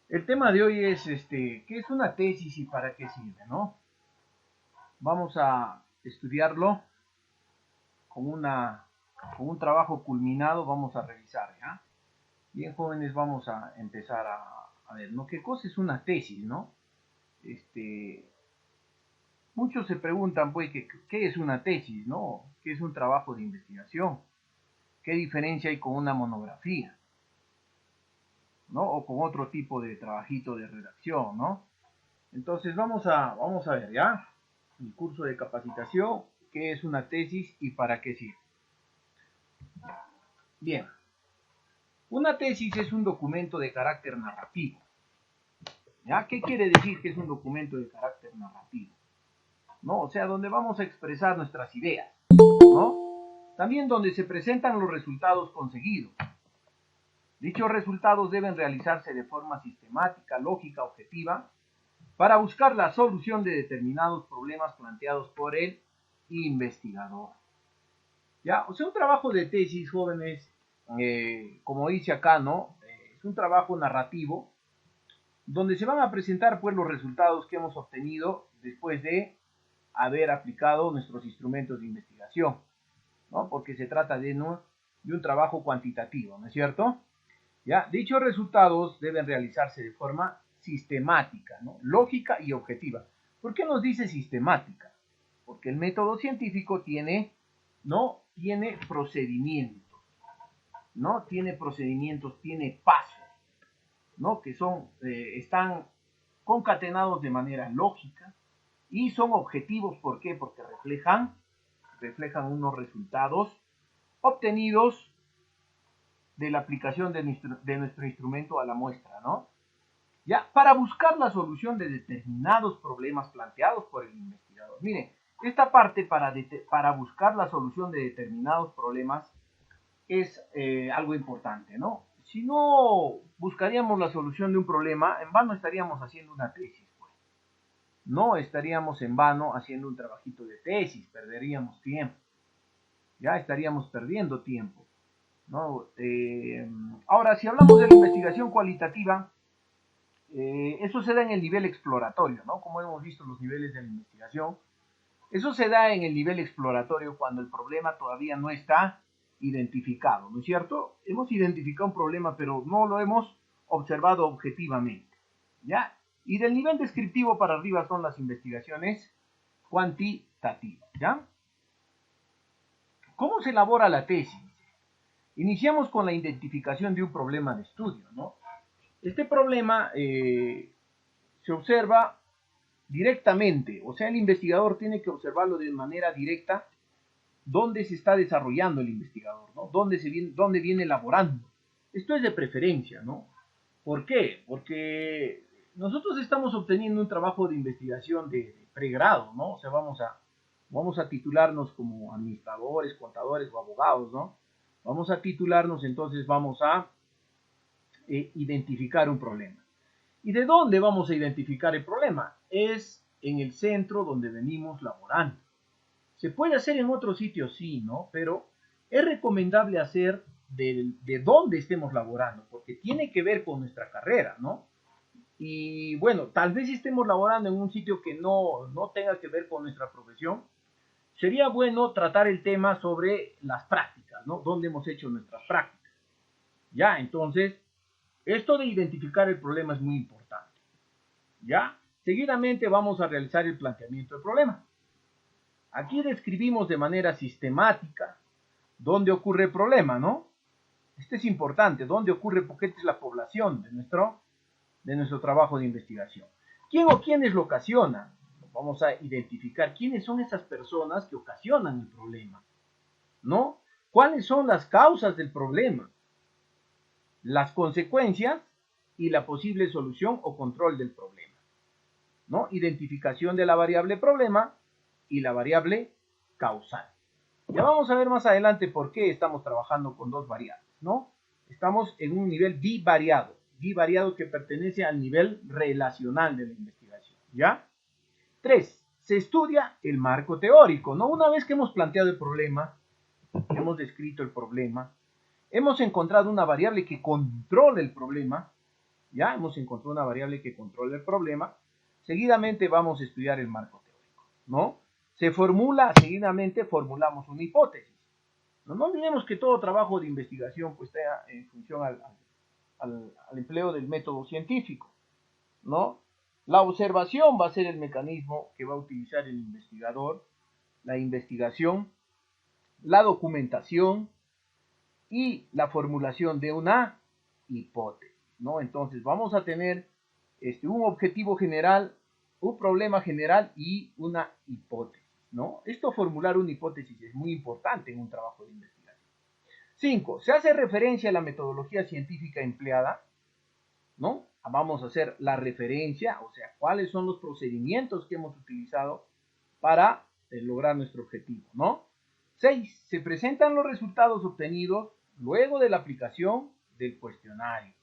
El tema de hoy es ¿qué es una tesis y para qué sirve, no? Vamos a estudiarlo con con un trabajo culminado, vamos a revisar, ¿ya? Bien, jóvenes, vamos a empezar a ver, ¿no? ¿Qué cosa es una tesis, no? Este, Muchos se preguntan, pues, ¿qué es una tesis, no? ¿Qué es un trabajo de investigación? ¿Qué diferencia hay con una monografía, no? O con otro tipo de trabajito de redacción, ¿no? Entonces vamos a ver, ¿ya? El curso de capacitación, qué es una tesis y para qué sirve. Bien, una tesis es un documento de carácter narrativo. ¿Ya? ¿Qué quiere decir que es un documento de carácter narrativo? ¿No? O sea, donde vamos a expresar nuestras ideas, ¿no? También donde se presentan los resultados conseguidos. Dichos resultados deben realizarse de forma sistemática, lógica, objetiva, para buscar la solución de determinados problemas planteados por el investigador. ¿Ya? O sea, un trabajo de tesis, jóvenes, como dice acá, ¿no? Es un trabajo narrativo donde se van a presentar pues los resultados que hemos obtenido después de haber aplicado nuestros instrumentos de investigación, ¿no? Porque se trata de un trabajo cuantitativo, ¿no es cierto? ¿Ya? Dichos resultados deben realizarse de forma sistemática, ¿no? Lógica y objetiva. ¿Por qué nos dice sistemática? Porque el método científico ¿no? Tiene procedimientos, ¿no? Tiene procedimientos, tiene pasos, ¿no? Están concatenados de manera lógica y son objetivos. ¿Por qué? Porque reflejan unos resultados obtenidos de la aplicación de nuestro instrumento a la muestra, ¿no? Ya, para buscar la solución de determinados problemas planteados por el investigador. Miren, esta parte para buscar la solución de determinados problemas es algo importante, ¿no? Si no buscaríamos la solución de un problema, en vano estaríamos haciendo una tesis, pues. No estaríamos en vano haciendo un trabajito de tesis, perderíamos tiempo. Ya estaríamos perdiendo tiempo, ¿no? Ahora, si hablamos de la investigación cualitativa, eso se da en el nivel exploratorio, ¿no? Como hemos visto los niveles de la investigación. Eso se da en el nivel exploratorio cuando el problema todavía no está identificado, ¿no es cierto? Hemos identificado un problema, pero no lo hemos observado objetivamente, ¿ya? Y del nivel descriptivo para arriba son las investigaciones cuantitativas, ¿ya? ¿Cómo se elabora la tesis? Iniciamos con la identificación de un problema de estudio, ¿no? Este problema se observa directamente, o sea, el investigador tiene que observarlo de manera directa dónde se está desarrollando el investigador, ¿no? Dónde viene elaborando. Esto es de preferencia, ¿no? ¿Por qué? Porque nosotros estamos obteniendo un trabajo de investigación de pregrado, ¿no? O sea, vamos a titularnos como administradores, contadores o abogados, ¿no? Vamos a titularnos, entonces vamos a identificar un problema. ¿Y de dónde vamos a identificar el problema? Es en el centro donde venimos laborando. Se puede hacer en otros sitios, sí, ¿no? Pero es recomendable hacer de dónde estemos laborando, porque tiene que ver con nuestra carrera, ¿no? Y bueno, tal vez estemos laborando en un sitio que no tenga que ver con nuestra profesión. Sería bueno tratar el tema sobre las prácticas, ¿no? ¿Dónde hemos hecho nuestras prácticas? Ya, entonces, esto de identificar el problema es muy importante. ¿Ya? Seguidamente vamos a realizar el planteamiento del problema. Aquí describimos de manera sistemática dónde ocurre el problema, ¿no? Este es importante, dónde ocurre, porque esta es la población de nuestro trabajo de investigación. ¿Quién o quiénes lo ocasionan? Vamos a identificar quiénes son esas personas que ocasionan el problema, ¿no? ¿Cuáles son las causas del problema? Las consecuencias y la posible solución o control del problema, ¿no? Identificación de la variable problema y la variable causal. Ya vamos a ver más adelante por qué estamos trabajando con dos variables, ¿no? Estamos en un nivel bivariado que pertenece al nivel relacional de la investigación, ¿ya? 3. Se estudia el marco teórico, ¿no? Una vez que hemos planteado el problema, hemos descrito el problema, hemos encontrado una variable que controla el problema, Ya hemos encontrado una variable que controla el problema. Seguidamente vamos a estudiar el marco teórico, ¿no? Se formula, seguidamente formulamos una hipótesis. No olvidemos que todo trabajo de investigación pues está en función al empleo del método científico, ¿no? La observación va a ser el mecanismo que va a utilizar el investigador, la investigación, la documentación y la formulación de una hipótesis, ¿no? Entonces vamos a tener un objetivo general, un problema general y una hipótesis, ¿no? Esto, formular una hipótesis, es muy importante en un trabajo de investigación. 5. Se hace referencia a la metodología científica empleada, ¿no? Vamos a hacer la referencia, o sea, cuáles son los procedimientos que hemos utilizado para lograr nuestro objetivo, ¿no? 6. Se presentan los resultados obtenidos luego de la aplicación del cuestionario.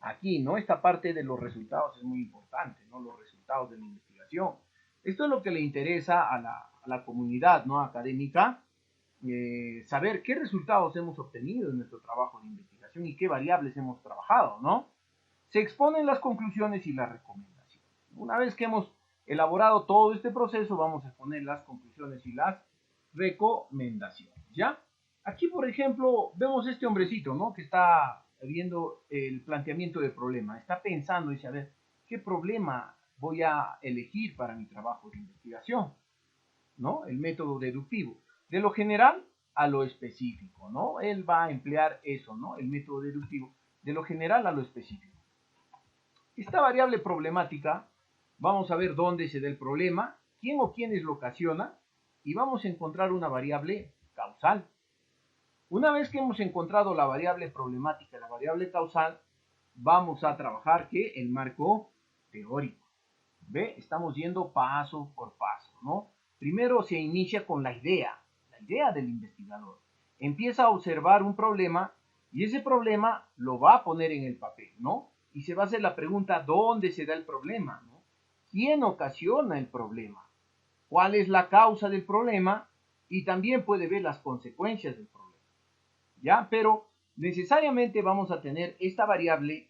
Aquí, ¿no? Esta parte de los resultados es muy importante, ¿no? Los resultados de la investigación. Esto es lo que le interesa a la comunidad, ¿no? Académica, saber qué resultados hemos obtenido en nuestro trabajo de investigación y qué variables hemos trabajado, ¿no? Se exponen las conclusiones y las recomendaciones. Una vez que hemos elaborado todo este proceso, vamos a exponer las conclusiones y las recomendaciones, ¿ya? Aquí, por ejemplo, vemos este hombrecito, ¿no? Que está viendo el planteamiento del problema. Está pensando y dice, a ver, ¿qué problema voy a elegir para mi trabajo de investigación? ¿No? El método deductivo. De lo general a lo específico, ¿no? Él va a emplear eso, ¿no? El método deductivo. De lo general a lo específico. Esta variable problemática, vamos a ver dónde se da el problema, quién o quiénes lo ocasiona, y vamos a encontrar una variable causal. Una vez que hemos encontrado la variable problemática y la variable causal, vamos a trabajar el marco teórico. ¿Ve? Estamos yendo paso por paso, ¿no? Primero se inicia con la idea del investigador. Empieza a observar un problema y ese problema lo va a poner en el papel, ¿no? Y se va a hacer la pregunta, ¿dónde se da el problema? ¿No? ¿Quién ocasiona el problema? ¿Cuál es la causa del problema? Y también puede ver las consecuencias del problema, ¿ya? Pero necesariamente vamos a tener esta variable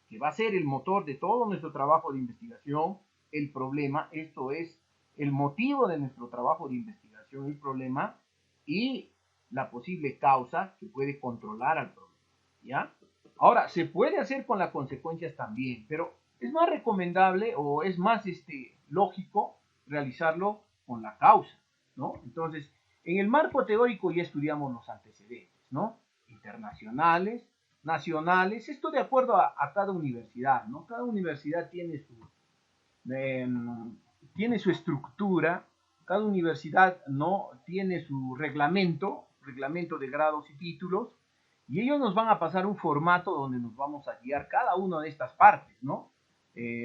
que va a ser el motor de todo nuestro trabajo de investigación, el problema, esto es el motivo de nuestro trabajo de investigación, el problema, y la posible causa que puede controlar al problema, ¿ya? Ahora, se puede hacer con las consecuencias también, pero es más recomendable o es más lógico realizarlo con la causa, ¿no? Entonces, en el marco teórico ya estudiamos los antecedentes, ¿no? Internacionales, nacionales, esto de acuerdo a cada universidad, ¿no? Cada universidad eh, tiene su estructura, cada universidad, ¿no? Tiene su reglamento de grados y títulos, y ellos nos van a pasar un formato donde nos vamos a guiar cada una de estas partes, ¿no?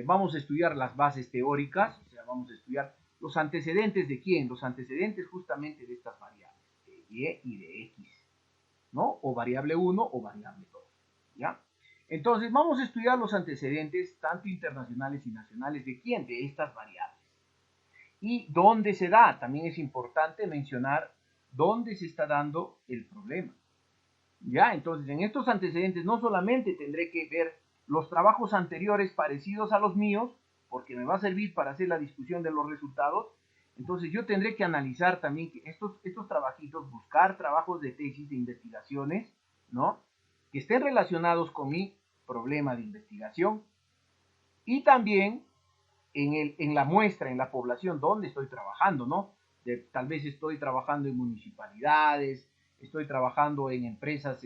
Vamos a estudiar las bases teóricas, o sea, vamos a estudiar los antecedentes de quién, los antecedentes justamente de estas variables, de y y de x, ¿no? O variable 1 o variable 2, ¿ya? Entonces, vamos a estudiar los antecedentes, tanto internacionales y nacionales, ¿de quién? De estas variables. ¿Y dónde se da? También es importante mencionar dónde se está dando el problema. ¿Ya? Entonces, en estos antecedentes no solamente tendré que ver los trabajos anteriores parecidos a los míos, porque me va a servir para hacer la discusión de los resultados. Entonces, yo tendré que analizar también que estos trabajitos, buscar trabajos de tesis, de investigaciones, ¿no? Que estén relacionados con mi problema de investigación. Y también en la muestra, en la población donde estoy trabajando, ¿no? Tal vez estoy trabajando en municipalidades, estoy trabajando en empresas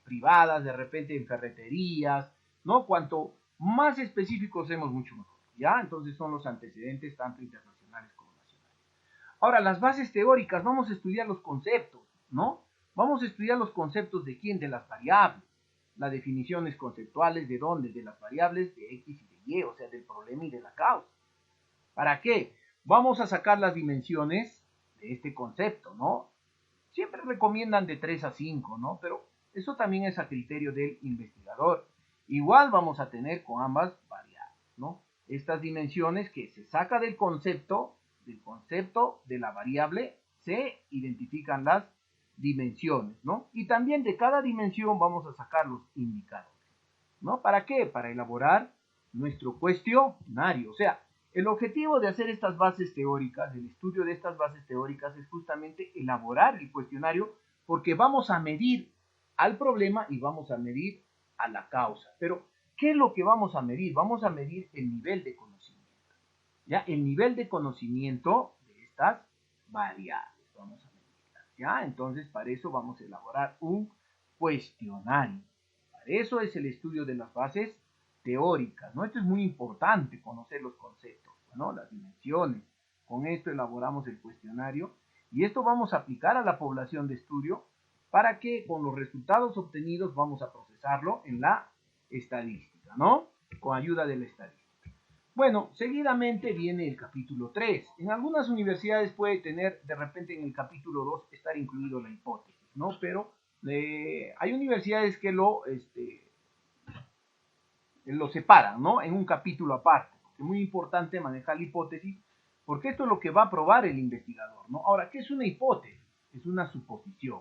privadas, de repente en ferreterías, ¿no? Cuanto más específicos seamos, mucho mejor, ¿ya? Entonces son los antecedentes tanto internacionales como nacionales. Ahora, las bases teóricas, vamos a estudiar los conceptos, ¿no? Vamos a estudiar los conceptos de quién, de las variables, las definiciones conceptuales de dónde, de las variables de X y de Y, o sea, del problema y de la causa. ¿Para qué? Vamos a sacar las dimensiones de este concepto, ¿no? Siempre recomiendan de 3 a 5, ¿no? Pero eso también es a criterio del investigador. Igual vamos a tener con ambas variables, ¿no? Estas dimensiones que se saca del concepto de la variable, se identifican las dimensiones, ¿no? Y también de cada dimensión vamos a sacar los indicadores, ¿no? ¿Para qué? Para elaborar nuestro cuestionario. O sea, el objetivo de hacer estas bases teóricas, el estudio de estas bases teóricas, es justamente elaborar el cuestionario, porque vamos a medir al problema y vamos a medir a la causa. Pero, ¿qué es lo que vamos a medir? Vamos a medir el nivel de conocimiento. ¿Ya? El nivel de conocimiento de estas variables. Vamos a medirlas. ¿Ya? Entonces, para eso vamos a elaborar un cuestionario. Para eso es el estudio de las bases teóricas, ¿no? Esto es muy importante, conocer los conceptos, ¿no? Las dimensiones. Con esto elaboramos el cuestionario y esto vamos a aplicar a la población de estudio para que con los resultados obtenidos vamos a procesarlo en la estadística, ¿no? Con ayuda de la estadística. Bueno, seguidamente viene el capítulo 3. En algunas universidades puede tener, de repente en el capítulo 2, estar incluido la hipótesis, ¿no? Pero hay universidades que lo separan, ¿no? En un capítulo aparte. Es muy importante manejar la hipótesis, porque esto es lo que va a probar el investigador, ¿no? Ahora, ¿qué es una hipótesis? Es una suposición,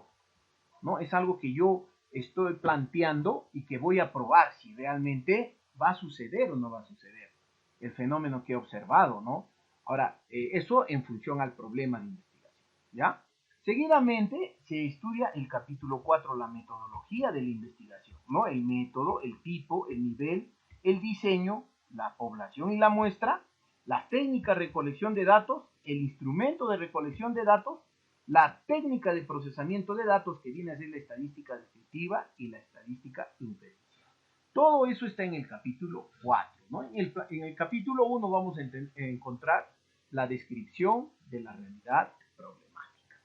¿no? Es algo que yo estoy planteando y que voy a probar si realmente va a suceder o no va a suceder el fenómeno que he observado, ¿no? Ahora, eso en función al problema de investigación, ¿ya? Seguidamente se estudia el capítulo 4, la metodología de la investigación, ¿no? El método, el tipo, el nivel, el diseño, la población y la muestra, la técnica de recolección de datos, el instrumento de recolección de datos, la técnica de procesamiento de datos, que viene a ser la estadística descriptiva y la estadística imprecisa. Todo eso está en el capítulo 4, ¿no? En el capítulo 1 vamos a encontrar la descripción de la realidad problemática,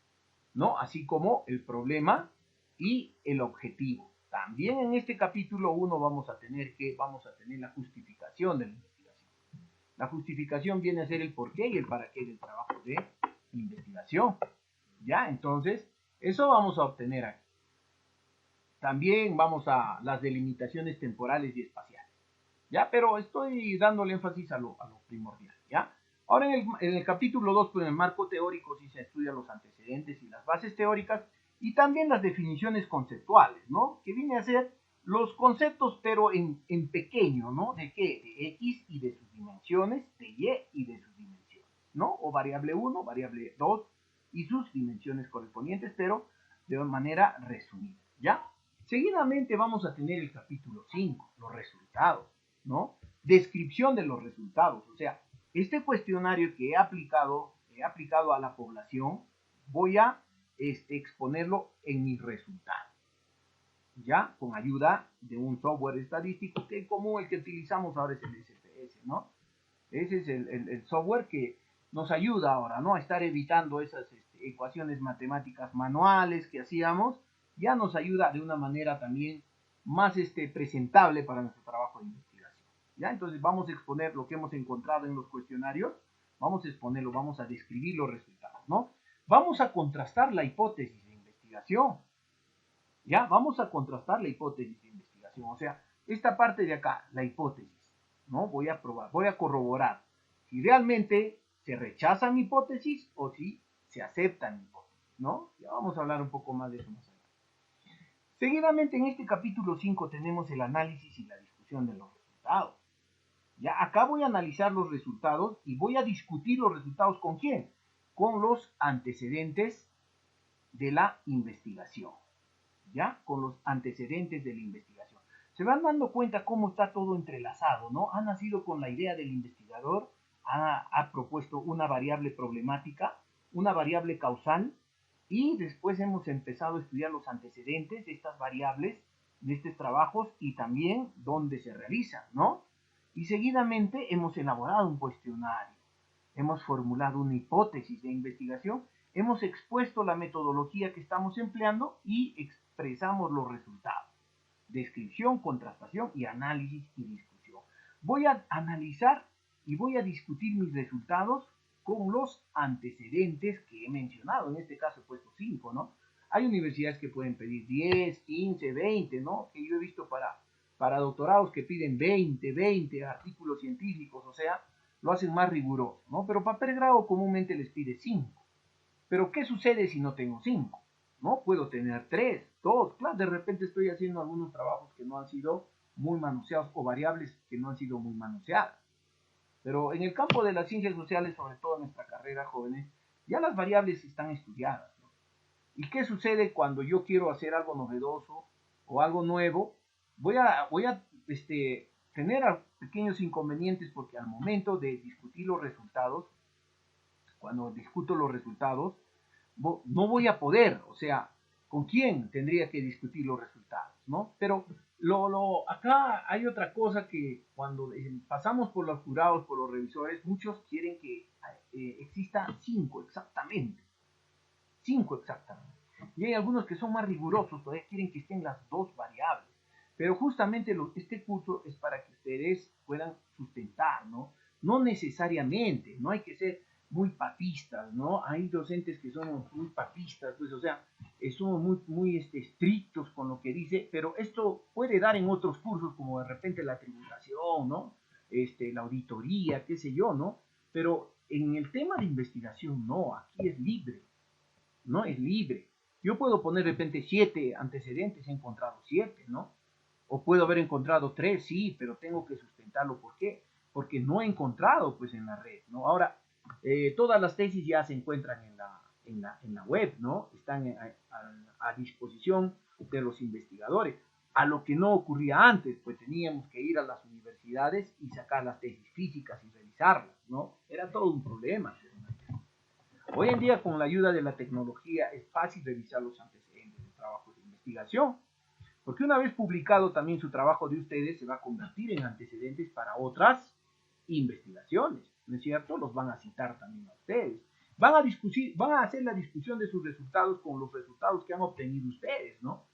¿no? Así como el problema y el objetivo. También en este capítulo 1 vamos a tener la justificación de la investigación. La justificación viene a ser el porqué y el para qué del trabajo de investigación. ¿Ya? Entonces, eso vamos a obtener aquí. También vamos a las delimitaciones temporales y espaciales. ¿Ya? Pero estoy dándole énfasis a lo primordial. ¿Ya? Ahora en el capítulo 2, pues en el marco teórico, sí se estudian los antecedentes y las bases teóricas y también las definiciones conceptuales, ¿no? Que viene a ser los conceptos, pero en pequeño, ¿no? ¿De qué? De X y de sus dimensiones, de Y y de sus dimensiones, ¿no? O variable 1, variable 2 y sus dimensiones correspondientes, pero de manera resumida, ¿ya? Seguidamente vamos a tener el capítulo 5, los resultados, ¿no? Descripción de los resultados, o sea, este cuestionario que he aplicado a la población, voy a exponerlo en mis resultados, ¿ya? Con ayuda de un software estadístico que como el que utilizamos ahora es el SPSS, ¿no? Ese es el software que nos ayuda ahora, ¿no? A estar evitando esas ecuaciones matemáticas manuales que hacíamos, ya nos ayuda de una manera también más presentable para nuestro trabajo de investigación. ¿Ya? Entonces vamos a exponer lo que hemos encontrado en los cuestionarios, vamos a exponerlo, vamos a describir los resultados, ¿no? Vamos a contrastar la hipótesis de investigación, ¿ya? Vamos a contrastar la hipótesis de investigación, o sea, esta parte de acá, la hipótesis, ¿no? Voy a probar, voy a corroborar si realmente se rechaza mi hipótesis o si se acepta mi hipótesis, ¿no? Ya vamos a hablar un poco más de eso más adelante. Seguidamente en este capítulo 5 tenemos el análisis y la discusión de los resultados. Ya acá voy a analizar los resultados y voy a discutir los resultados ¿con quién? Con los antecedentes de la investigación. ¿Ya? Con los antecedentes de la investigación. Se van dando cuenta cómo está todo entrelazado, ¿no? Ha nacido con la idea del investigador, ha propuesto una variable problemática, una variable causal, y después hemos empezado a estudiar los antecedentes de estas variables, de estos trabajos, y también dónde se realizan, ¿no? Y seguidamente hemos elaborado un cuestionario, hemos formulado una hipótesis de investigación, hemos expuesto la metodología que estamos empleando y expresamos los resultados. Descripción, contrastación y análisis y discusión. Voy a analizar y voy a discutir mis resultados con los antecedentes que he mencionado. En este caso he puesto 5, ¿no? Hay universidades que pueden pedir 10, 15, 20, ¿no? Que yo he visto para doctorados que piden 20 artículos científicos, o sea, lo hacen más riguroso, ¿no? Pero para pregrado comúnmente les pide 5. Pero ¿qué sucede si no tengo 5? ¿No? Puedo tener 3, 2, claro, de repente estoy haciendo algunos trabajos que no han sido muy manoseados o variables que no han sido muy manoseadas. Pero en el campo de las ciencias sociales, sobre todo en nuestra carrera, jóvenes, ya las variables están estudiadas, ¿no? ¿Y qué sucede cuando yo quiero hacer algo novedoso o algo nuevo? Voy a tener pequeños inconvenientes porque al momento de discutir los resultados, cuando discuto los resultados, no voy a poder, o sea, ¿con quién tendría que discutir los resultados? ¿No? Pero acá hay otra cosa que cuando pasamos por los jurados, por los revisores, muchos quieren que exista 5 exactamente. 5 exactamente. Y hay algunos que son más rigurosos, todavía quieren que estén las dos variables. Pero justamente este curso es para que ustedes puedan sustentar, ¿no? No necesariamente, no hay que ser muy papistas, ¿no? Hay docentes que son muy papistas, pues, o sea, somos muy estrictos con lo que dice, pero esto puede dar en otros cursos, como de repente la tributación, ¿no? La auditoría, qué sé yo, ¿no? Pero en el tema de investigación, no, aquí es libre, ¿no? Es libre. Yo puedo poner de repente 7 antecedentes, he encontrado 7, ¿no? O puedo haber encontrado 3, sí, pero tengo que sustentarlo. ¿Por qué? Porque no he encontrado, pues, en la red, ¿no? Ahora, todas las tesis ya se encuentran en la web, ¿no? Están a disposición de los investigadores. A lo que no ocurría antes, pues teníamos que ir a las universidades y sacar las tesis físicas y revisarlas, ¿no? Era todo un problema. Hoy en día, con la ayuda de la tecnología, es fácil revisar los antecedentes de trabajos de investigación, porque una vez publicado también su trabajo de ustedes, se va a convertir en antecedentes para otras investigaciones, ¿no es cierto? Los van a citar también a ustedes. Van a hacer la discusión de sus resultados con los resultados que han obtenido ustedes, ¿no?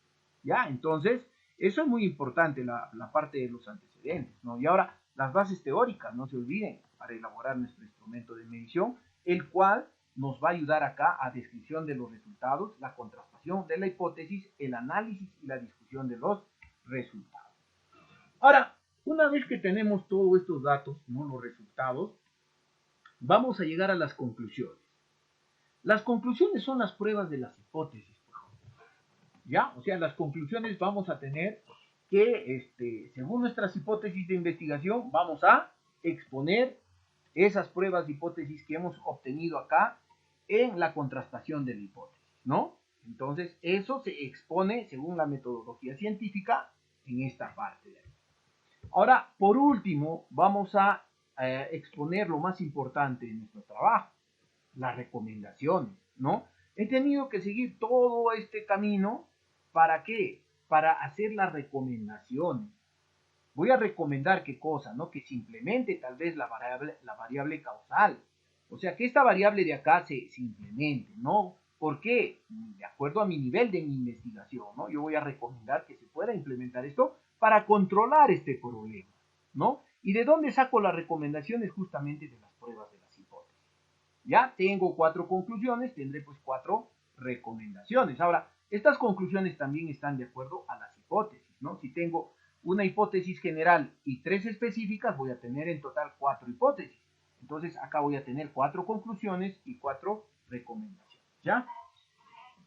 Ya, entonces, eso es muy importante, la parte de los antecedentes, ¿no? Y ahora, las bases teóricas, no se olviden, para elaborar nuestro instrumento de medición, el cual nos va a ayudar acá a descripción de los resultados, la contrastación de la hipótesis, el análisis y la discusión de los resultados. Ahora, una vez que tenemos todos estos datos, ¿no? Los resultados, vamos a llegar a las conclusiones. Las conclusiones son las pruebas de las hipótesis, ¿ya? O sea, las conclusiones vamos a tener que, según nuestras hipótesis de investigación, vamos a exponer esas pruebas de hipótesis que hemos obtenido acá en la contrastación de la hipótesis, ¿no? Entonces, eso se expone según la metodología científica en esta parte de aquí. Ahora, por último, vamos a exponer lo más importante de nuestro trabajo, las recomendaciones, ¿no? He tenido que seguir todo este camino, ¿para qué? Para hacer las recomendaciones. Voy a recomendar qué cosa, ¿no? Que se implemente tal vez la variable causal. O sea, que esta variable de acá se implemente, ¿no? ¿Por qué? De acuerdo a mi nivel de mi investigación, ¿no? Yo voy a recomendar que se pueda implementar esto para controlar este problema, ¿no? ¿Y de dónde saco las recomendaciones? Justamente de las pruebas de las hipótesis. Ya tengo 4 conclusiones, tendré pues 4 recomendaciones. Ahora, estas conclusiones también están de acuerdo a las hipótesis, ¿no? Si tengo una hipótesis general y 3 específicas, voy a tener en total 4 hipótesis. Entonces, acá voy a tener 4 conclusiones y 4 recomendaciones, ¿ya?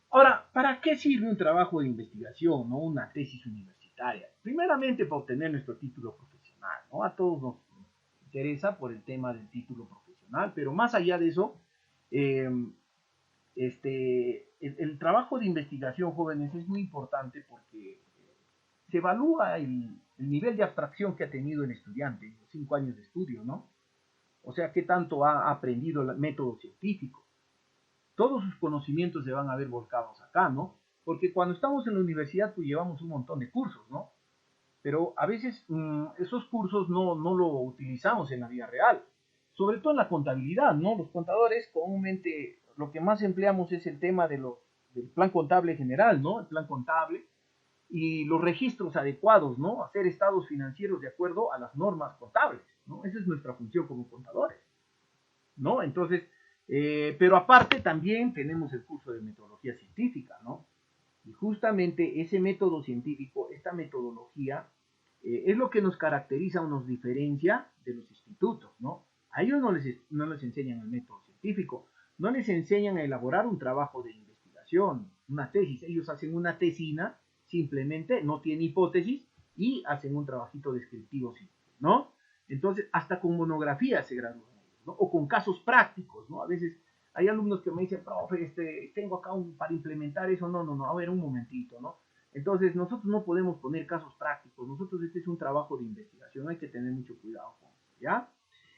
Ahora, ¿para qué sirve un trabajo de investigación, no una tesis universitaria? Primeramente, para obtener nuestro título profesional, ¿no? A todos nos interesa por el tema del título profesional, pero más allá de eso, eh, el trabajo de investigación, jóvenes, es muy importante porque se evalúa el nivel de abstracción que ha tenido el estudiante en los 5 años de estudio, ¿no? O sea, qué tanto ha aprendido el método científico. Todos sus conocimientos se van a ver volcados acá, ¿no? Porque cuando estamos en la universidad, pues llevamos un montón de cursos, ¿no? Pero a veces esos cursos no lo utilizamos en la vida real, sobre todo en la contabilidad, ¿no? Los contadores comúnmente lo que más empleamos es el tema del plan contable general, ¿no? El plan contable y los registros adecuados, ¿no? Hacer estados financieros de acuerdo a las normas contables, ¿no? Esa es nuestra función como contadores, ¿no? Entonces, pero aparte también tenemos el curso de metodología científica, ¿no? Y justamente ese método científico, esta metodología, es lo que nos caracteriza o nos diferencia de los institutos, ¿no? A ellos no les enseñan el método científico, no les enseñan a elaborar un trabajo de investigación, una tesis. Ellos hacen una tesina, simplemente no tiene hipótesis, y hacen un trabajito descriptivo simple, ¿no? Entonces, hasta con monografías se gradúan ellos, ¿no? O con casos prácticos, ¿no? A veces hay alumnos que me dicen, profe, tengo acá para implementar eso. No, no, no, a ver, un momentito, ¿no? Entonces, nosotros no podemos poner casos prácticos. Nosotros, este es un trabajo de investigación, hay que tener mucho cuidado con eso, ¿ya?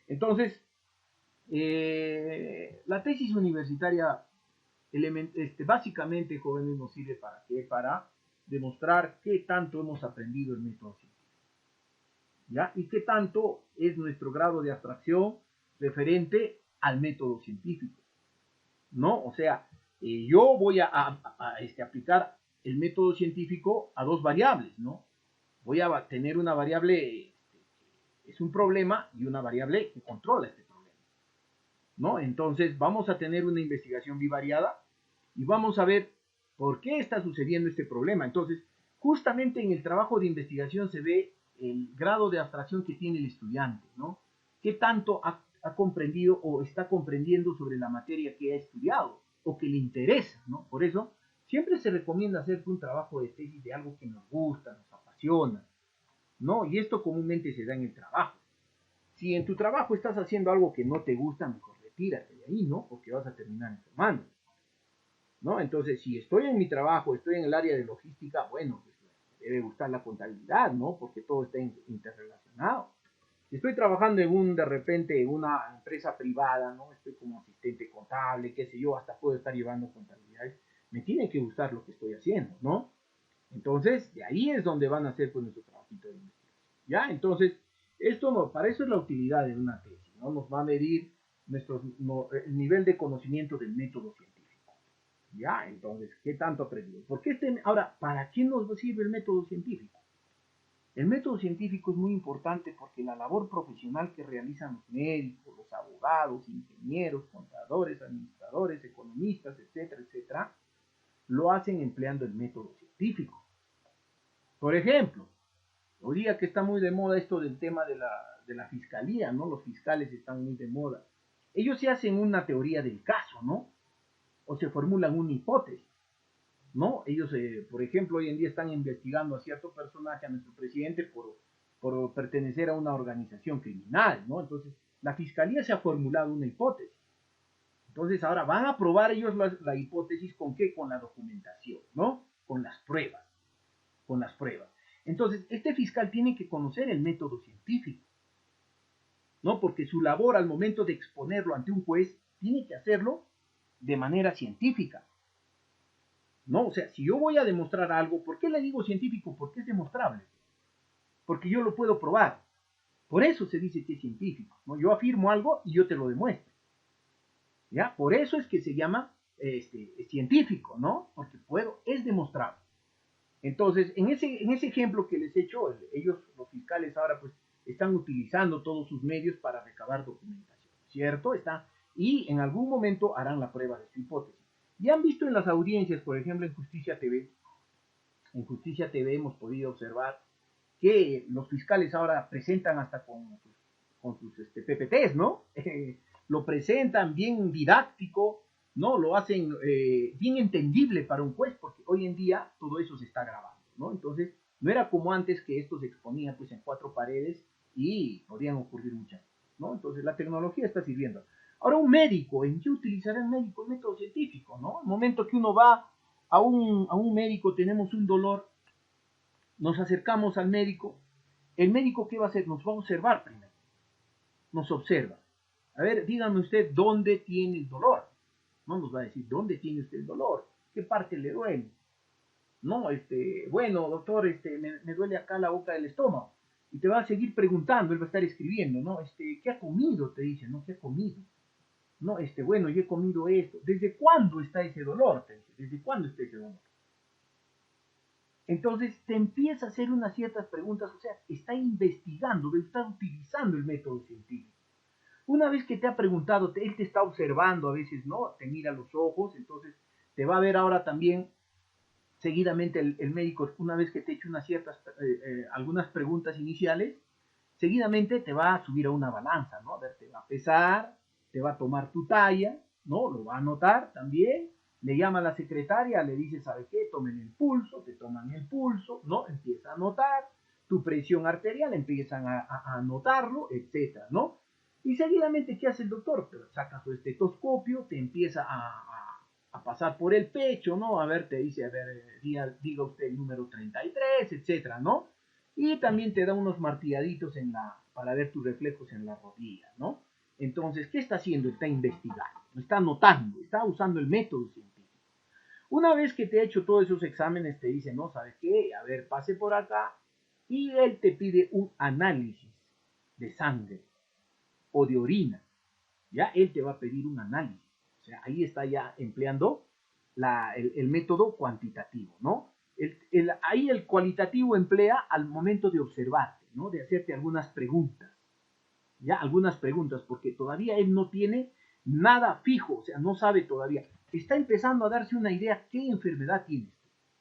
Entonces, la tesis universitaria, básicamente, jóvenes, nos sirve para qué? Para demostrar qué tanto hemos aprendido el método científico, ¿ya? Y qué tanto es nuestro grado de abstracción referente al método científico, ¿no? O sea, yo voy a aplicar el método científico a dos variables, ¿no? Voy a tener una variable, es un problema, y una variable que controla este problema, ¿no? Entonces, vamos a tener una investigación bivariada y vamos a ver por qué está sucediendo este problema. Entonces, justamente en el trabajo de investigación se ve el grado de abstracción que tiene el estudiante, ¿no? ¿Qué tanto ha comprendido o está comprendiendo sobre la materia que ha estudiado o que le interesa, ¿no? Por eso, siempre se recomienda hacer un trabajo de tesis de algo que nos gusta, nos apasiona, ¿no? Y esto comúnmente se da en el trabajo. Si en tu trabajo estás haciendo algo que no te gusta, mejor retírate de ahí, ¿no? Porque vas a terminar enfermando, ¿no? Entonces, si estoy en mi trabajo, estoy en el área de logística, bueno, pues me debe gustar la contabilidad, ¿no? Porque todo está interrelacionado. Si estoy trabajando de repente, en una empresa privada, ¿no? Estoy como asistente contable, qué sé yo, hasta puedo estar llevando contabilidades, me tiene que gustar lo que estoy haciendo, ¿no? Entonces, de ahí es donde van a hacer pues nuestro trabajito de investigación, ¿ya? Entonces, esto no, para eso es la utilidad de una tesis, ¿no? Nos va a medir el nivel de conocimiento del método científico, ¿ya? Entonces, ¿qué tanto aprendido? Ahora, ¿para qué nos sirve el método científico? El método científico es muy importante porque la labor profesional que realizan los médicos, los abogados, ingenieros, contadores, administradores, economistas, etcétera, etcétera, lo hacen empleando el método científico. Por ejemplo, hoy día que está muy de moda esto del tema de la fiscalía, ¿no? Los fiscales están muy de moda. Ellos se hacen una teoría del caso, ¿no? O se formulan una hipótesis, ¿no? Ellos, por ejemplo, hoy en día están investigando a cierto personaje, a nuestro presidente, por pertenecer a una organización criminal, ¿no? Entonces, la fiscalía se ha formulado una hipótesis. Entonces, ahora van a probar ellos la hipótesis con qué? Con la documentación, ¿no? Con las pruebas, con las pruebas. Entonces, este fiscal tiene que conocer el método científico, ¿no? Porque su labor al momento de exponerlo ante un juez tiene que hacerlo de manera científica, ¿no? O sea, si yo voy a demostrar algo, ¿por qué le digo científico? Porque es demostrable, porque yo lo puedo probar. Por eso se dice que es científico, ¿no? Yo afirmo algo y yo te lo demuestro, ¿ya? Por eso es que se llama científico, ¿no? Porque es demostrable. Entonces, en ese ejemplo que les he hecho, ellos, los fiscales, ahora pues están utilizando todos sus medios para recabar documentación, ¿cierto? Y en algún momento harán la prueba de su hipótesis. Ya han visto en las audiencias, por ejemplo, en Justicia TV hemos podido observar que los fiscales ahora presentan hasta con sus PPTs, ¿no? Lo presentan bien didáctico, ¿no? Lo hacen bien entendible para un juez, porque hoy en día todo eso se está grabando, ¿no? Entonces, no era como antes que esto se exponía pues en cuatro paredes y podían ocurrir muchas cosas, ¿no? Entonces, la tecnología está sirviendo. Ahora, un médico, ¿en qué utilizará el médico? El método científico, ¿no? El momento que uno va a un médico, tenemos un dolor, nos acercamos al médico, el médico ¿qué va a hacer? Nos va a observar primero, nos observa. A ver, dígame usted dónde tiene el dolor. No nos va a decir dónde tiene usted el dolor, qué parte le duele. No, bueno, doctor, me duele acá la boca del estómago. Y te va a seguir preguntando, él va a estar escribiendo, ¿no? ¿Qué ha comido? Te dice, ¿no? ¿Qué ha comido? No, bueno, yo he comido esto. ¿Desde cuándo está ese dolor? Te dice, ¿desde cuándo está ese dolor? Entonces te empieza a hacer unas ciertas preguntas, o sea, está investigando, está utilizando el método científico. Una vez que te ha preguntado, él te está observando a veces, ¿no? Te mira a los ojos, entonces te va a ver ahora también, seguidamente el médico, una vez que te ha hecho algunas preguntas iniciales, seguidamente te va a subir a una balanza, ¿no? A ver, te va a pesar, te va a tomar tu talla, ¿no? Lo va a anotar también, le llama a la secretaria, le dice, ¿sabe qué? Tomen el pulso, te toman el pulso, ¿no? Empieza a anotar, tu presión arterial, empiezan a anotarlo, etcétera, ¿no? Y seguidamente, ¿qué hace el doctor? Te saca su estetoscopio, te empieza a pasar por el pecho, ¿no? A ver, te dice, a ver, diga usted el número 33, etcétera, ¿no? Y también te da unos martilladitos para ver tus reflejos en la rodilla, ¿no? Entonces, ¿qué está haciendo? Está investigando, está anotando, está usando el método científico. Una vez que te ha hecho todos esos exámenes, te dice, no, ¿sabes qué? A ver, pase por acá. Y él te pide un análisis de sangre o de orina. Ya él te va a pedir un análisis. O sea, ahí está ya empleando el método cuantitativo, ¿no? Ahí el cualitativo emplea al momento de observarte, ¿no? De hacerte algunas preguntas. Ya, algunas preguntas, porque todavía él no tiene nada fijo, o sea, no sabe todavía. Está empezando a darse una idea qué enfermedad tienes.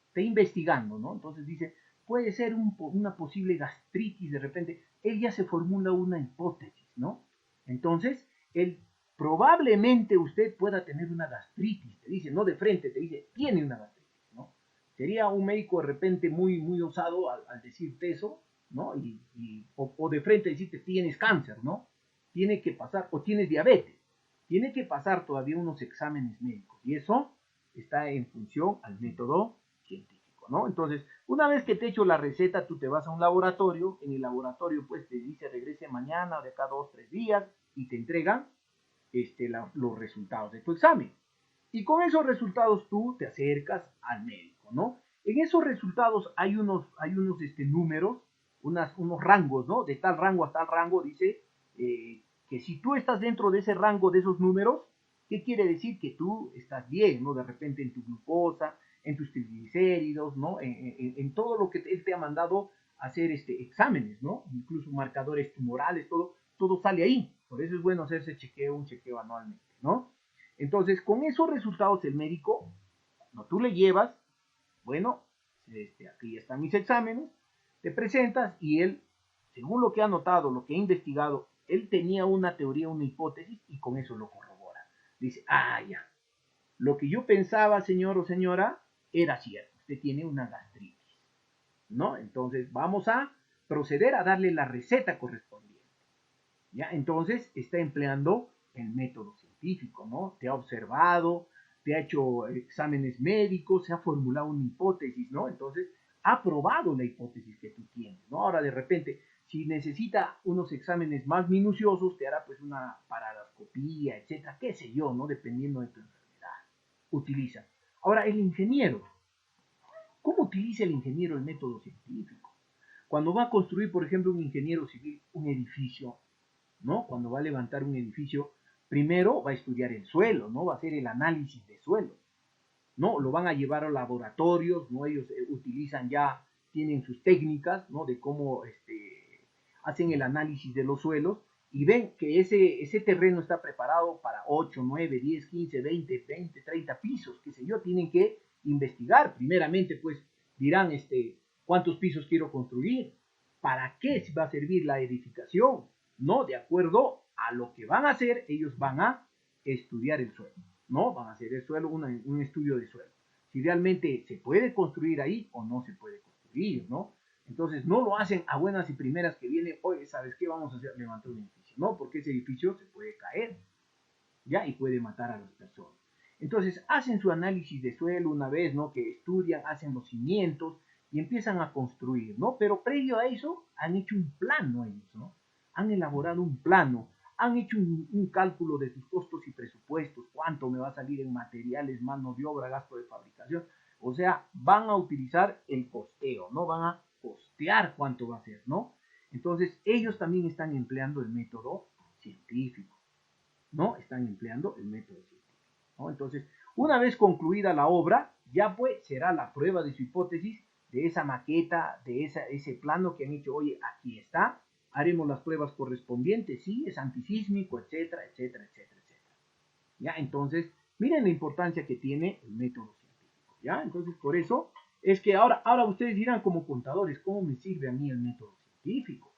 Está investigando, ¿no? Entonces dice, puede ser una posible gastritis de repente. Él ya se formula una hipótesis, ¿no? Entonces, él probablemente usted pueda tener una gastritis, te dice, no de frente, te dice, tiene una gastritis, ¿no? Sería un médico de repente muy, muy osado al decirte eso, ¿no? O de frente decirte, tienes cáncer, ¿no? Tiene que pasar, o tienes diabetes, tiene que pasar todavía unos exámenes médicos, y eso está en función al método científico, ¿no? Entonces, una vez que te he hecho la receta, tú te vas a un laboratorio, en el laboratorio pues te dice regrese mañana o de acá 2, 3 días y te entregan los resultados de tu examen. Y con esos resultados tú te acercas al médico, ¿no? En esos resultados hay unos números, unos rangos, ¿no? De tal rango a tal rango, dice que si tú estás dentro de ese rango de esos números, ¿qué quiere decir? Que tú estás bien, ¿no? De repente en tu glucosa, en tus triglicéridos, ¿no? En todo lo que él te ha mandado a hacer exámenes, ¿no? Incluso marcadores tumorales, todo sale ahí. Por eso es bueno hacerse un chequeo anualmente, ¿no? Entonces, con esos resultados, el médico, no, tú le llevas, bueno, aquí están mis exámenes, te presentas y él, según lo que ha notado, lo que ha investigado, él tenía una teoría, una hipótesis y con eso lo corrobora. Dice, ya, lo que yo pensaba, señor o señora, era cierto, usted tiene una gastritis, ¿no? Entonces, vamos a proceder a darle la receta correspondiente, ¿ya? Entonces, está empleando el método científico, ¿no? Te ha observado, te ha hecho exámenes médicos, se ha formulado una hipótesis, ¿no? Entonces, ha probado la hipótesis que tú tienes, ¿no? Ahora, de repente, si necesita unos exámenes más minuciosos, te hará pues una paroscopía, etcétera, qué sé yo, ¿no? Dependiendo de tu enfermedad. Utiliza. Ahora, el ingeniero. ¿Cómo utiliza el ingeniero el método científico? Cuando va a construir, por ejemplo, un ingeniero civil, un edificio, ¿no? Cuando va a levantar un edificio, primero va a estudiar el suelo, ¿no? Va a hacer el análisis de suelo, ¿no? Lo van a llevar a laboratorios, ¿no? Ellos utilizan ya, tienen sus técnicas, ¿no? De cómo hacen el análisis de los suelos y ven que ese terreno está preparado para 8, 9, 10, 15, 20, 30 pisos, qué sé yo, tienen que investigar. Primeramente, pues dirán, ¿cuántos pisos quiero construir? ¿Para qué va a servir la edificación? ¿No? De acuerdo a lo que van a hacer, ellos van a estudiar el suelo, ¿no? Van a hacer el suelo, un estudio de suelo. Si realmente se puede construir ahí o no se puede construir, ¿no? Entonces no lo hacen a buenas y primeras que viene, oye, ¿sabes qué? Vamos a hacer, levantar un edificio, ¿no? Porque ese edificio se puede caer, ¿ya? Y puede matar a las personas. Entonces hacen su análisis de suelo una vez, ¿no? Que estudian, hacen los cimientos y empiezan a construir, ¿no? Pero previo a eso han hecho un plano ellos, ¿no? Han elaborado un plano, han hecho un cálculo de sus costos y presupuestos, cuánto me va a salir en materiales, mano de obra, gasto de fabricación. O sea, van a utilizar el costeo, ¿no? Van a costear cuánto va a ser, ¿no? Entonces, ellos también están empleando el método científico, ¿no? Están empleando el método científico, ¿no? Entonces, una vez concluida la obra, ya pues será la prueba de su hipótesis, de esa maqueta, de ese plano que han hecho, oye, aquí está, haremos las pruebas correspondientes, sí, es antisísmico, etcétera, etcétera, etcétera, etcétera. ¿Ya? Entonces, miren la importancia que tiene el método científico, ¿ya? Entonces, por eso es que ahora ustedes dirán como contadores, ¿cómo me sirve a mí el método científico?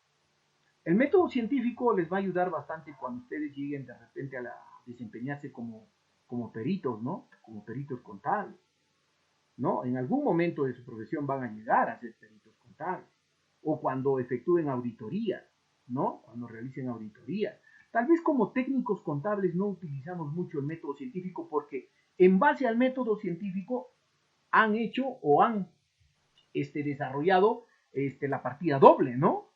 El método científico les va a ayudar bastante cuando ustedes lleguen de repente a desempeñarse como peritos, ¿no? Como peritos contables, ¿no? En algún momento de su profesión van a llegar a ser peritos contables. o cuando efectúen auditorías, ¿no? Cuando realicen auditorías. Tal vez como técnicos contables no utilizamos mucho el método científico porque en base al método científico han hecho o han desarrollado la partida doble, ¿no?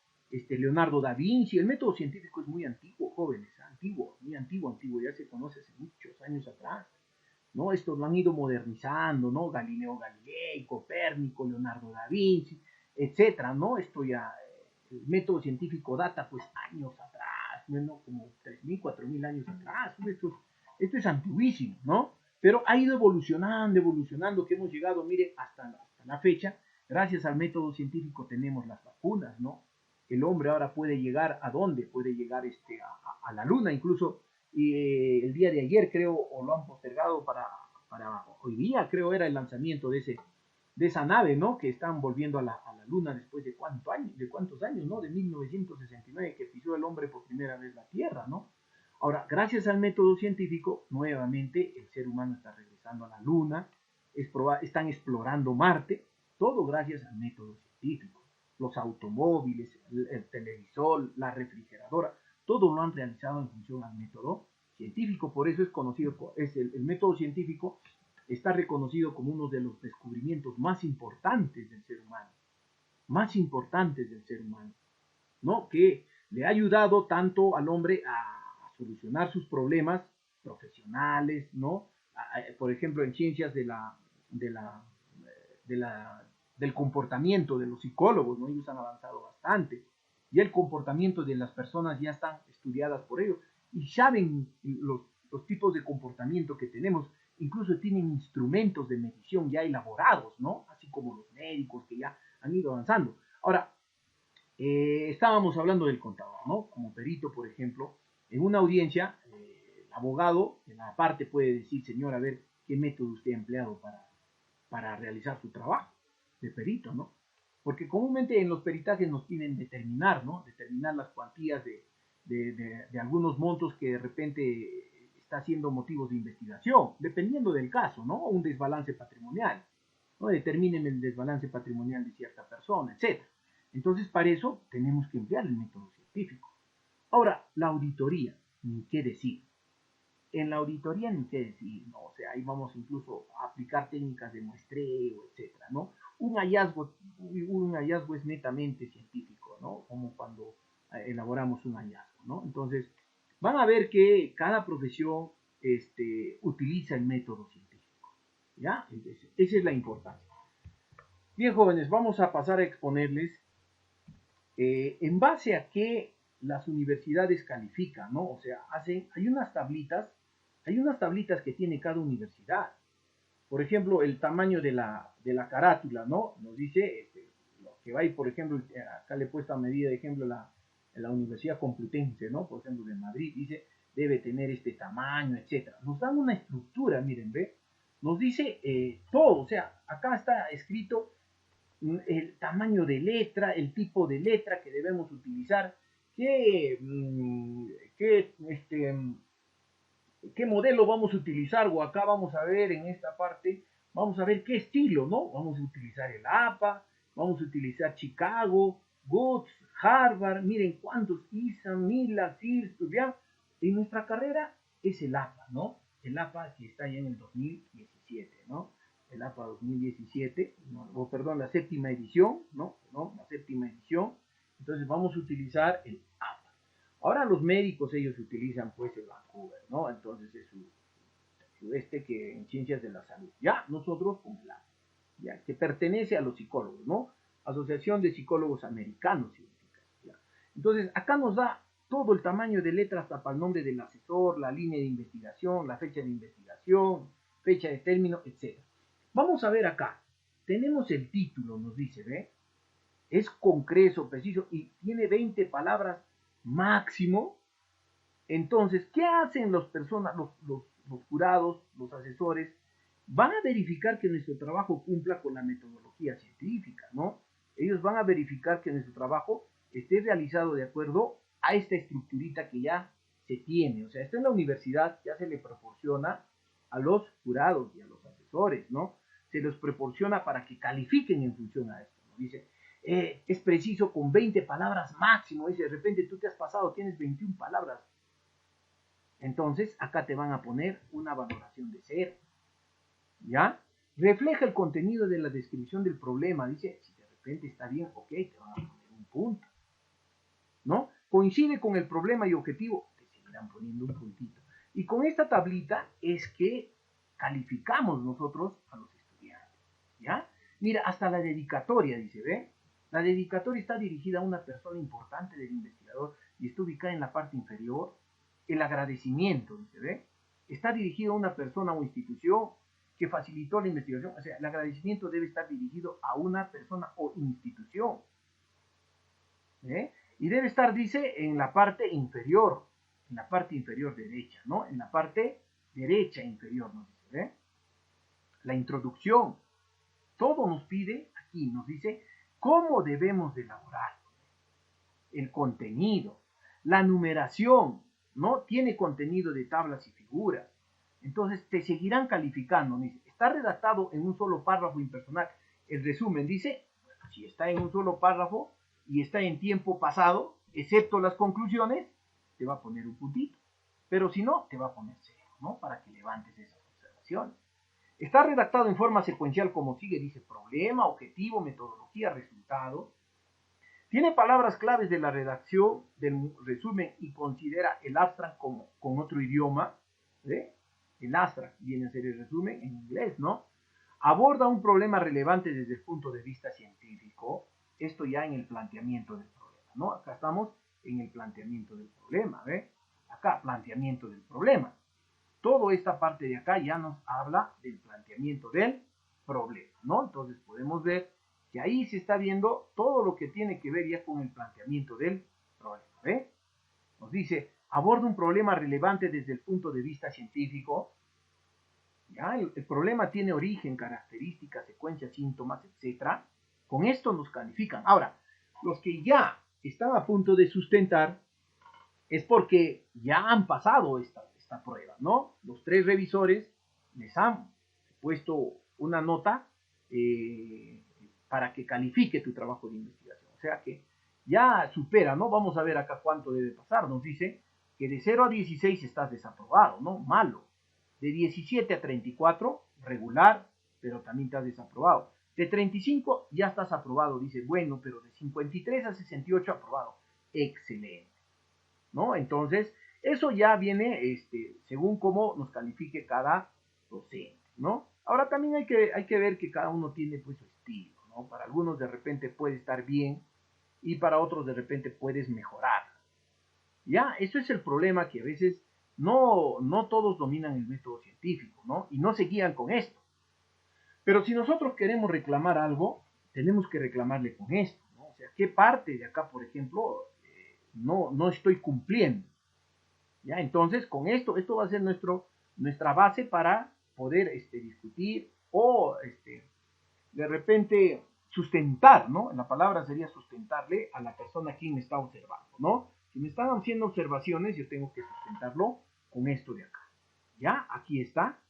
Leonardo da Vinci, el método científico es muy antiguo, jóvenes, antiguo, muy antiguo, ya se conoce hace muchos años atrás, ¿no? Esto lo han ido modernizando, ¿no? Galileo Galilei, Copérnico, Leonardo da Vinci, etcétera, ¿no? Esto ya, el método científico data pues años atrás, ¿no? Como 3.000, 4.000 años atrás, esto es antiguísimo, ¿no? Pero ha ido evolucionando, que hemos llegado, mire, hasta la fecha, gracias al método científico tenemos las vacunas, ¿no? El hombre ahora puede llegar ¿a dónde? Puede llegar a la luna, incluso el día de ayer creo, o lo han postergado para hoy día, creo era el lanzamiento de esa nave, ¿no? Que están volviendo a la luna después de cuántos años, ¿no? De 1969 que pisó el hombre por primera vez la Tierra, ¿no? Ahora, gracias al método científico, nuevamente el ser humano está regresando a la luna, están explorando Marte, todo gracias al método científico. Los automóviles, el televisor, la refrigeradora, todo lo han realizado en función al método científico. Por eso es conocido, el método científico está reconocido como uno de los descubrimientos más importantes del ser humano, ¿no? Que le ha ayudado tanto al hombre a solucionar sus problemas profesionales, ¿no? Por ejemplo, en ciencias del comportamiento de los psicólogos, ¿no? Ellos han avanzado bastante. Y el comportamiento de las personas ya están estudiadas por ellos y saben los tipos de comportamiento que tenemos. Incluso tienen instrumentos de medición ya elaborados, ¿no? Así como los médicos que ya han ido avanzando. Ahora, estábamos hablando del contador, ¿no? Como perito, por ejemplo, en una audiencia, el abogado en la parte puede decir, señor, a ver, ¿qué método usted ha empleado para realizar su trabajo de perito, ¿no? Porque comúnmente en los peritajes nos piden determinar, ¿no? Determinar las cuantías de algunos montos que de repente está siendo motivos de investigación, dependiendo del caso, ¿no? Un desbalance patrimonial, ¿no? Determinen el desbalance patrimonial de cierta persona, etc. Entonces, para eso tenemos que emplear el método científico. Ahora, la auditoría, ni qué decir. En la auditoría ni qué decir, ¿no? O sea, ahí vamos incluso a aplicar técnicas de muestreo, etcétera, ¿no? Un hallazgo es netamente científico, ¿no? Como cuando elaboramos un hallazgo, ¿no? Entonces, van a ver que cada profesión utiliza el método científico, ¿ya? Entonces, esa es la importancia. Bien, jóvenes, vamos a pasar a exponerles en base a qué las universidades califican, ¿no? O sea, hay unas tablitas que tiene cada universidad. Por ejemplo, el tamaño de la carátula, ¿no? Nos dice lo que va a ir, por ejemplo, acá le he puesto a medida de ejemplo la Universidad Complutense, ¿no? Por ejemplo, de Madrid, dice, debe tener este tamaño, etcétera. Nos dan una estructura, miren, ¿ve? Nos dice todo, o sea, acá está escrito el tamaño de letra, el tipo de letra que debemos utilizar, qué modelo vamos a utilizar, o acá vamos a ver en esta parte, vamos a ver qué estilo, ¿no? Vamos a utilizar el APA, vamos a utilizar Chicago, Woods, Harvard, miren cuántos ISA, Mila, CIRS, ¿ya? En nuestra carrera es el APA, ¿no? El APA que está ya en el 2017, ¿no? El APA 2017, ¿no? O perdón, la séptima edición, ¿no? La séptima edición. Entonces vamos a utilizar el APA. Ahora los médicos, ellos utilizan pues el Vancouver, ¿no? Entonces es su que en ciencias de la salud. Ya, nosotros con el APA, ya, que pertenece a los psicólogos, ¿no? Asociación de Psicólogos Americanos, significa, ¿ya? Entonces, acá nos da todo el tamaño de letra hasta para el nombre del asesor, la línea de investigación, la fecha de investigación, fecha de término, etc. Vamos a ver acá. Tenemos el título, nos dice, ¿ve? Es concreto, preciso y tiene 20 palabras máximo. Entonces, ¿qué hacen los jurados, los asesores? Van a verificar que nuestro trabajo cumpla con la metodología científica, ¿no? Ellos van a verificar que nuestro trabajo esté realizado de acuerdo a esta estructurita que ya se tiene. O sea, esto en la universidad ya se le proporciona a los jurados y a los asesores, ¿no? Se los proporciona para que califiquen en función a esto, ¿no? Dice, es preciso con 20 palabras máximo, dice, de repente tú te has pasado, tienes 21 palabras. Entonces, acá te van a poner una valoración de 0. ¿Ya? Refleja el contenido de la descripción del problema. Dice, si de repente está bien, ok, te van a poner un punto. ¿No? Coincide con el problema y objetivo, te seguirán poniendo un puntito. Y con esta tablita es que calificamos nosotros a los estudiantes. ¿Ya? Mira, hasta la dedicatoria, dice, ¿ve? La dedicatoria está dirigida a una persona importante del investigador y está ubicada en la parte inferior. El agradecimiento, dice, ¿ve? Está dirigido a una persona o institución que facilitó la investigación. O sea, el agradecimiento debe estar dirigido a una persona o institución. ¿Eh? Y debe estar, dice, en la parte inferior derecha, ¿no? En la parte derecha inferior, nos dice, ¿ve? La introducción. Todo nos pide, aquí nos dice, cómo debemos de elaborar. El contenido, la numeración, ¿no? Tiene contenido de tablas y figuras. Entonces, te seguirán calificando. Dice, está redactado en un solo párrafo impersonal. El resumen dice, bueno, si está en un solo párrafo y está en tiempo pasado, excepto las conclusiones, te va a poner un puntito. Pero si no, te va a poner 0, ¿no? Para que levantes esas observaciones. Está redactado en forma secuencial como sigue, dice problema, objetivo, metodología, resultado. Tiene palabras claves de la redacción del resumen y considera el abstract como con otro idioma. ¿Eh? El abstract viene a ser el resumen en inglés, ¿no? Aborda un problema relevante desde el punto de vista científico. Esto ya en el planteamiento del problema, ¿no? Acá estamos en el planteamiento del problema, ¿ve? Acá, planteamiento del problema. Toda esta parte de acá ya nos habla del planteamiento del problema, ¿no? Entonces podemos ver que ahí se está viendo todo lo que tiene que ver ya con el planteamiento del problema, ¿ve? Nos dice, aborda un problema relevante desde el punto de vista científico. ¿Ya? El problema tiene origen, características, secuencias, síntomas, etc. Con esto nos califican. Ahora, los que ya están a punto de sustentar es porque ya han pasado esta prueba, ¿no? Los 3 revisores les han puesto una nota para que califique tu trabajo de investigación. O sea que ya supera, ¿no? Vamos a ver acá cuánto debe pasar. Nos dice que de 0 a 16 estás desaprobado, ¿no? Malo. De 17 a 34, regular, pero también estás desaprobado. De 35 ya estás aprobado, dice, bueno, pero de 53 a 68 aprobado. Excelente, ¿no? Entonces, eso ya viene según cómo nos califique cada docente, ¿no? Ahora también hay que ver que cada uno tiene pues su estilo, ¿no? Para algunos de repente puede estar bien y para otros de repente puedes mejorar. Ya, eso es el problema, que a veces no todos dominan el método científico, ¿no? Y no se guían con esto. Pero si nosotros queremos reclamar algo, tenemos que reclamarle con esto, ¿no? O sea, ¿qué parte de acá, por ejemplo, no estoy cumpliendo? ¿Ya? Entonces, con esto va a ser nuestra base para poder discutir o de repente sustentar, ¿no? La palabra sería sustentarle a la persona a quien me está observando, ¿no? Si me están haciendo observaciones, yo tengo que sustentarlo con esto de acá. ¿Ya? Aquí está.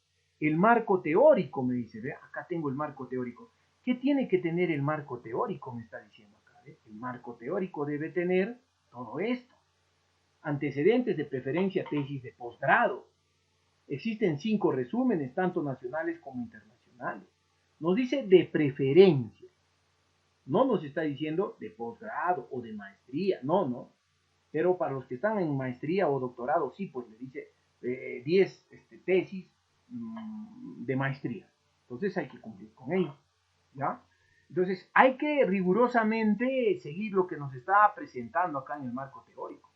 El marco teórico, me dice, ¿ve? Acá tengo el marco teórico. ¿Qué tiene que tener el marco teórico? Me está diciendo acá, ¿ve? El marco teórico debe tener todo esto. Antecedentes, de preferencia tesis de posgrado. Existen 5 resúmenes, tanto nacionales como internacionales. Nos dice de preferencia. No nos está diciendo de posgrado o de maestría, no. Pero para los que están en maestría o doctorado, sí, pues le dice 10 tesis de maestría. Entonces hay que cumplir con ello, ¿ya? Entonces hay que rigurosamente seguir lo que nos está presentando acá en el marco teórico.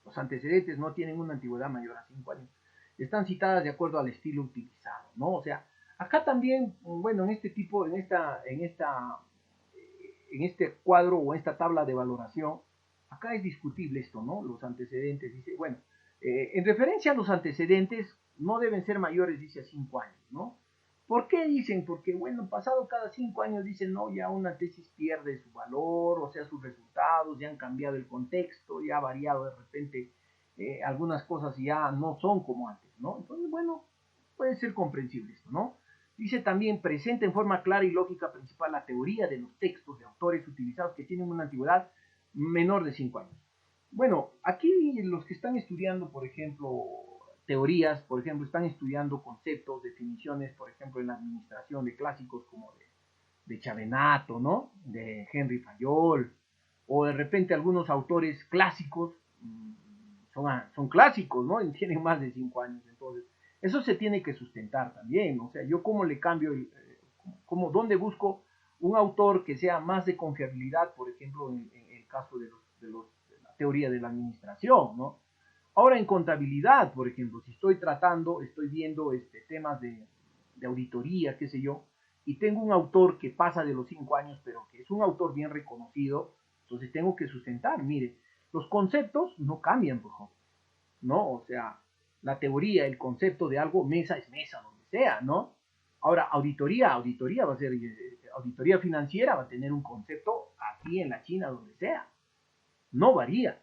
Los antecedentes no tienen una antigüedad mayor a 5 años. Están citadas de acuerdo al estilo utilizado, ¿no? O sea, acá también, bueno, en este cuadro o esta tabla de valoración, acá es discutible esto, ¿no? Los antecedentes, dice, bueno, en referencia a los antecedentes, no deben ser mayores, dice, a 5 años, ¿no? ¿Por qué dicen? Porque, bueno, pasado cada 5 años dicen, no, ya una tesis pierde su valor, o sea, sus resultados, ya han cambiado el contexto, ya ha variado de repente, algunas cosas ya no son como antes, ¿no? Entonces, bueno, puede ser comprensible esto, ¿no? Dice también, presenta en forma clara y lógica principal la teoría de los textos de autores utilizados que tienen una antigüedad menor de 5 años. Bueno, aquí los que están estudiando, por ejemplo, teorías, por ejemplo, están estudiando conceptos, definiciones, por ejemplo, en la administración de clásicos como de Chavenato, ¿no? De Henry Fayol, o de repente algunos autores clásicos, son clásicos, ¿no? Y tienen más de 5 años, entonces, eso se tiene que sustentar también, o sea, yo cómo le cambio, dónde busco un autor que sea más de confiabilidad, por ejemplo, en el caso de la teoría de la administración, ¿no? Ahora en contabilidad, por ejemplo, si estoy viendo temas de auditoría, qué sé yo, y tengo un autor que pasa de los 5 años, pero que es un autor bien reconocido, entonces tengo que sustentar, mire, los conceptos no cambian, por favor, ¿no? O sea, la teoría, el concepto de algo, mesa es mesa, donde sea, ¿no? Ahora, auditoría va a ser, auditoría financiera va a tener un concepto aquí en la China, donde sea, no varía,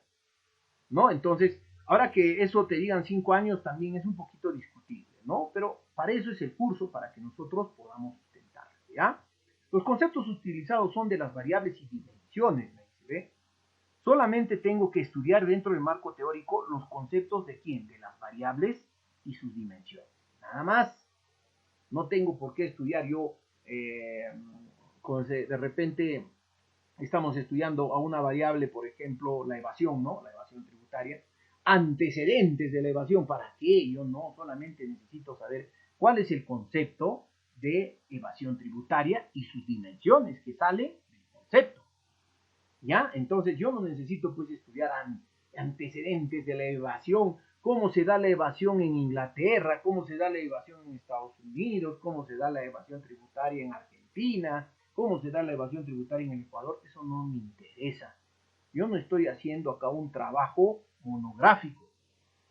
¿no? Entonces, ahora que eso te digan 5 años también es un poquito discutible, ¿no? Pero para eso es el curso, para que nosotros podamos sustentar, ¿ya? Los conceptos utilizados son de las variables y dimensiones, ¿me dice? Solamente tengo que estudiar dentro del marco teórico los conceptos de quién, de las variables y sus dimensiones. Nada más. No tengo por qué estudiar yo, de repente estamos estudiando a una variable, por ejemplo, la evasión, ¿no? La evasión tributaria. Antecedentes de la evasión, ¿para qué? Yo no, solamente necesito saber cuál es el concepto de evasión tributaria y sus dimensiones que sale del concepto. ¿Ya? Entonces yo no necesito pues estudiar antecedentes de la evasión, cómo se da la evasión en Inglaterra, cómo se da la evasión en Estados Unidos, cómo se da la evasión tributaria en Argentina, cómo se da la evasión tributaria en el Ecuador, eso no me interesa. Yo no estoy haciendo acá un trabajo monográfico,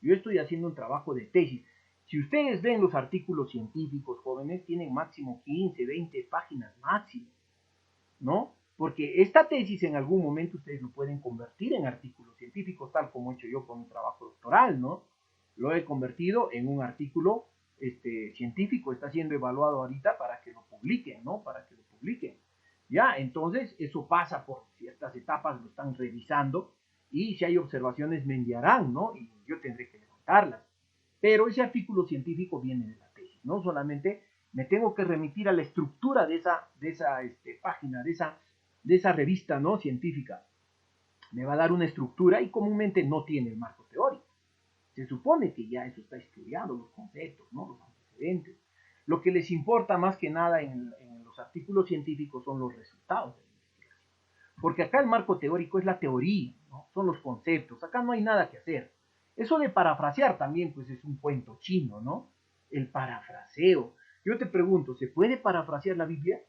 yo estoy haciendo un trabajo de tesis. Si ustedes ven los artículos científicos, jóvenes, tienen máximo 15, 20 páginas máximo, ¿no? Porque esta tesis en algún momento ustedes lo pueden convertir en artículos científicos, tal como he hecho yo con mi trabajo doctoral, ¿no? Lo he convertido en un artículo científico, está siendo evaluado ahorita para que lo publiquen, ¿no? Para que lo publiquen. Ya, entonces eso pasa por ciertas etapas, lo están revisando y si hay observaciones me enviarán, ¿no? Y yo tendré que levantarlas. Pero ese artículo científico viene de la tesis, no solamente me tengo que remitir a la estructura de esa página, de esa revista, ¿no? Científica. Me va a dar una estructura y comúnmente no tiene el marco teórico. Se supone que ya eso está estudiado, los conceptos, ¿no? Los antecedentes. Lo que les importa más que nada en los artículos científicos son los resultados de la investigación. Porque acá el marco teórico es la teoría, ¿no? Son los conceptos. Acá no hay nada que hacer. Eso de parafrasear también, pues es un cuento chino, ¿no? El parafraseo. Yo te pregunto, ¿se puede parafrasear la Biblia?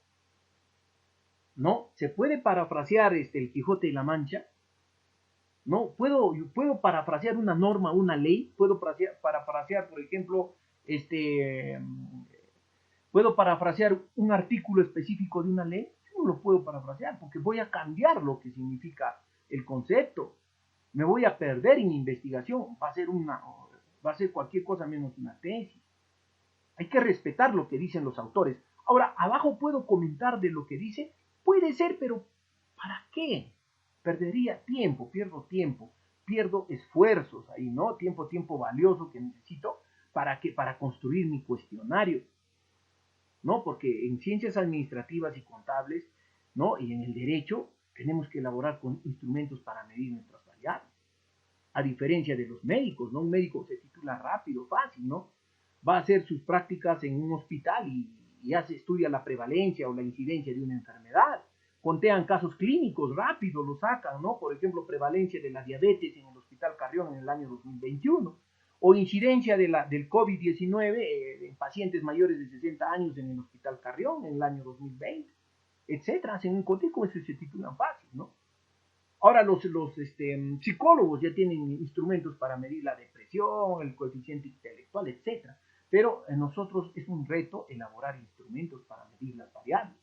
¿No? ¿Se puede parafrasear el Quijote de la Mancha? ¿No? ¿Puedo parafrasear una norma, una ley? ¿Puedo parafrasear, por ejemplo, puedo parafrasear un artículo específico de una ley? Yo no lo puedo parafrasear porque voy a cambiar lo que significa el concepto. Me voy a perder en investigación. Va a ser cualquier cosa menos una tesis. Hay que respetar lo que dicen los autores. Ahora, abajo puedo comentar de lo que dice. Puede ser, pero ¿para qué? Perdería tiempo, pierdo esfuerzos ahí, ¿no? Tiempo valioso que necesito para construir mi cuestionario, ¿no? Porque en ciencias administrativas y contables, ¿no? Y en el derecho tenemos que elaborar con instrumentos para medir nuestras variables. A diferencia de los médicos, ¿no? Un médico se titula rápido, fácil, ¿no? Va a hacer sus prácticas en un hospital y ya se estudia la prevalencia o la incidencia de una enfermedad. Contean casos clínicos, rápido lo sacan, ¿no? Por ejemplo, prevalencia de la diabetes en el Hospital Carrión en el año 2021, o incidencia del COVID-19 en pacientes mayores de 60 años en el Hospital Carrión en el año 2020, etcétera. Hacen un código como eso se titulan fácil, ¿no? Ahora los psicólogos ya tienen instrumentos para medir la depresión, el coeficiente intelectual, etcétera. Pero en nosotros es un reto elaborar instrumentos para medir las variables.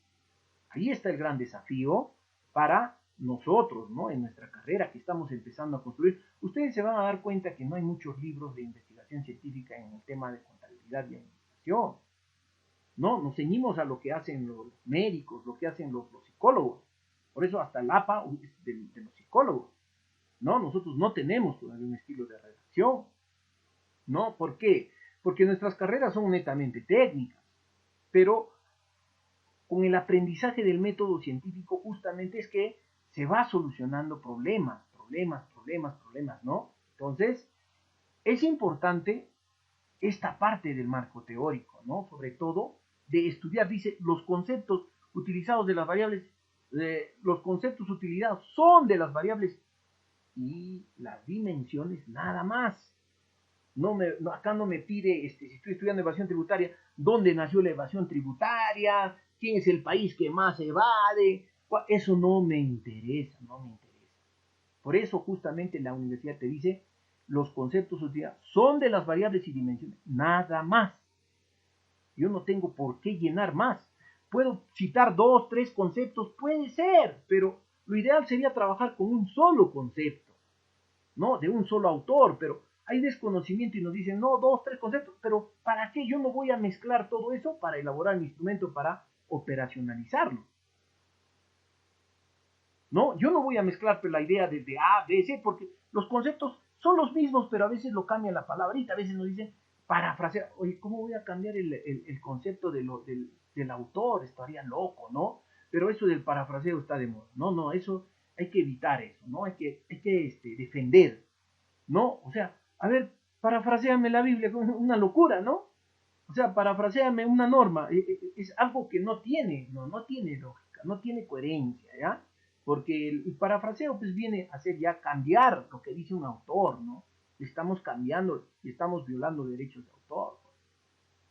Ahí está el gran desafío para nosotros, ¿no? En nuestra carrera que estamos empezando a construir. Ustedes se van a dar cuenta que no hay muchos libros de investigación científica en el tema de contabilidad y administración. ¿no? Nos ceñimos a lo que hacen los médicos, lo que hacen los psicólogos. Por eso hasta el APA es de los psicólogos, ¿no? Nosotros no tenemos todavía un estilo de redacción, ¿no? ¿Por qué? Porque nuestras carreras son netamente técnicas, pero con el aprendizaje del método científico justamente es que se va solucionando problemas, ¿no? Entonces, es importante esta parte del marco teórico, ¿no? Sobre todo de estudiar, dice, los conceptos utilizados de las variables, los conceptos utilizados son de las variables y las dimensiones nada más. Acá no me pide, si estoy estudiando evasión tributaria, dónde nació la evasión tributaria, quién es el país que más evade, eso no me interesa, no me interesa. Por eso justamente la universidad te dice, los conceptos utilizados son de las variables y dimensiones, nada más. Yo no tengo por qué llenar más. Puedo citar 2, 3 conceptos, puede ser, pero lo ideal sería trabajar con un solo concepto, ¿no? De un solo autor, pero hay desconocimiento y nos dicen, no, 2, 3 conceptos, pero ¿para qué? Yo no voy a mezclar todo eso para elaborar mi instrumento para operacionalizarlo, ¿no? Yo no voy a mezclar la idea de A, B, C, porque los conceptos son los mismos, pero a veces lo cambian la palabrita, a veces nos dicen parafrasear, oye, ¿cómo voy a cambiar el concepto del autor? Estaría loco, ¿no? Pero eso del parafraseo está de moda, no, eso hay que evitar eso, ¿no? Hay que defender, ¿no? O sea, a ver, parafraseame la Biblia, una locura, ¿no? O sea, parafraseame una norma, es algo que no tiene lógica, no tiene coherencia, ¿ya? Porque el parafraseo pues viene a ser ya cambiar lo que dice un autor, ¿no? Estamos cambiando y estamos violando derechos de autor,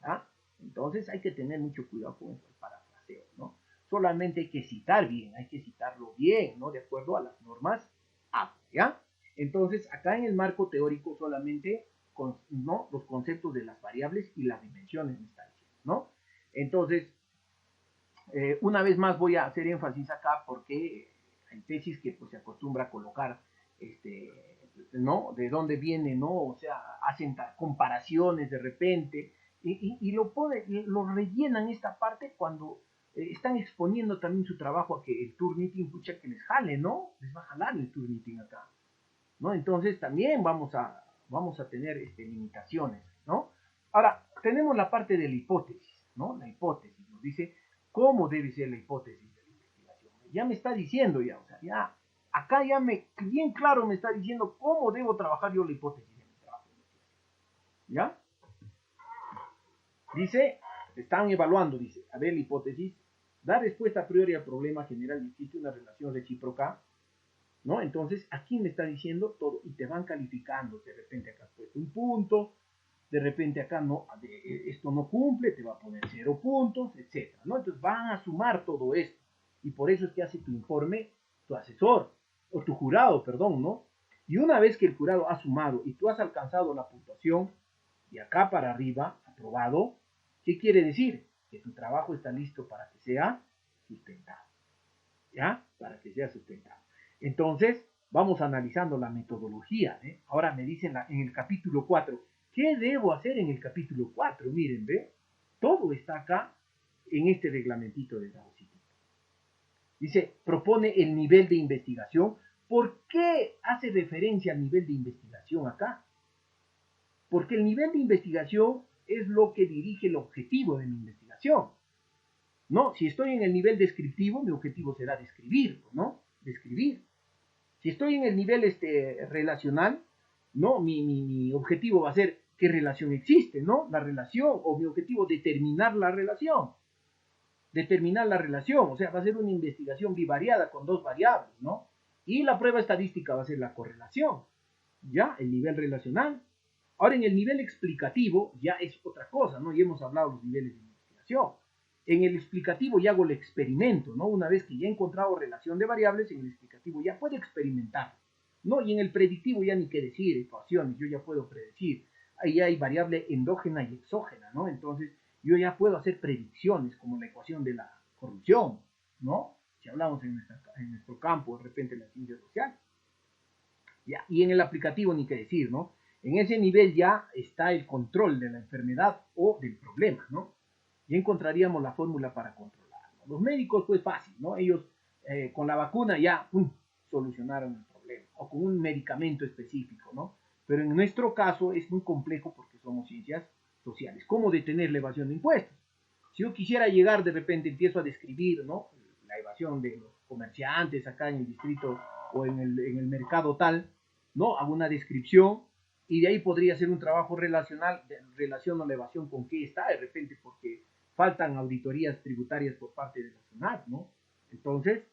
¿ya? Entonces hay que tener mucho cuidado con eso, el parafraseo, ¿no? Solamente hay que citar bien, hay que citarlo bien, ¿no? De acuerdo a las normas ¿ya? Entonces, acá en el marco teórico solamente ¿no? Los conceptos de las variables y las dimensiones me está diciendo, ¿no? Entonces, una vez más voy a hacer énfasis acá porque hay tesis que pues, se acostumbra a colocar, ¿no? De dónde viene, ¿no? O sea, hacen comparaciones de repente y lo rellenan esta parte cuando están exponiendo también su trabajo a que el Turnitin, pucha, que les jale, ¿no? Les va a jalar el Turnitin acá, ¿no? Entonces también vamos a tener limitaciones, ¿no? Ahora, tenemos la parte de la hipótesis, ¿no? La hipótesis nos dice cómo debe ser la hipótesis de la investigación. Ya me está diciendo ya, o sea, ya, acá ya bien claro me está diciendo cómo debo trabajar yo la hipótesis de mi trabajo de investigación, ¿ya? Dice, están evaluando, dice, a ver la hipótesis, da respuesta a priori al problema general y existe una relación recíproca, ¿no? Entonces, aquí me está diciendo todo y te van calificando. De repente acá has puesto un punto, de repente acá no, esto no cumple, te va a poner 0 puntos, etc. ¿no? Entonces van a sumar todo esto. Y por eso es que hace tu informe tu asesor, o tu jurado, perdón, ¿no? Y una vez que el jurado ha sumado y tú has alcanzado la puntuación, de acá para arriba, aprobado, ¿qué quiere decir? Que tu trabajo está listo para que sea sustentado. ¿Ya? Para que sea sustentado. Entonces, vamos analizando la metodología. Ahora me dicen en el capítulo 4, ¿qué debo hacer en el capítulo 4? Miren, ¿ve? Todo está acá en este reglamentito de Gauss-Ito. Dice, propone el nivel de investigación. ¿Por qué hace referencia al nivel de investigación acá? Porque el nivel de investigación es lo que dirige el objetivo de mi investigación. ¿No? Si estoy en el nivel descriptivo, mi objetivo será describir, ¿no? Describir. Si estoy en el nivel relacional, ¿no? Mi objetivo va a ser qué relación existe, ¿no? La relación, o mi objetivo, determinar la relación. Determinar la relación, o sea, va a ser una investigación bivariada con 2 variables, ¿no? Y la prueba estadística va a ser la correlación, ¿ya? El nivel relacional. Ahora, en el nivel explicativo ya es otra cosa, ¿no? Ya hemos hablado de los niveles de investigación. En el explicativo ya hago el experimento, ¿no? Una vez que ya he encontrado relación de variables, en el explicativo ya puedo experimentar, ¿no? Y en el predictivo ya ni qué decir, ecuaciones, yo ya puedo predecir. Ahí hay variable endógena y exógena, ¿no? Entonces, yo ya puedo hacer predicciones, como la ecuación de la corrupción, ¿no? Si hablamos en nuestro campo, de repente en la ciencia social. Ya, y en el aplicativo ni qué decir, ¿no? En ese nivel ya está el control de la enfermedad o del problema, ¿no? ya encontraríamos la fórmula para controlarlo. Los médicos, pues fácil, ¿no? Ellos con la vacuna ya solucionaron el problema, o con un medicamento específico, ¿no? Pero en nuestro caso es muy complejo porque somos ciencias sociales. ¿Cómo detener la evasión de impuestos? Si yo quisiera llegar, de repente empiezo a describir, ¿no?, la evasión de los comerciantes acá en el distrito o en el mercado tal, ¿no? Hago una descripción y de ahí podría ser un trabajo relacional, relaciono la evasión con qué está, de repente porque faltan auditorías tributarias por parte de la SUNAT, ¿no? Entonces,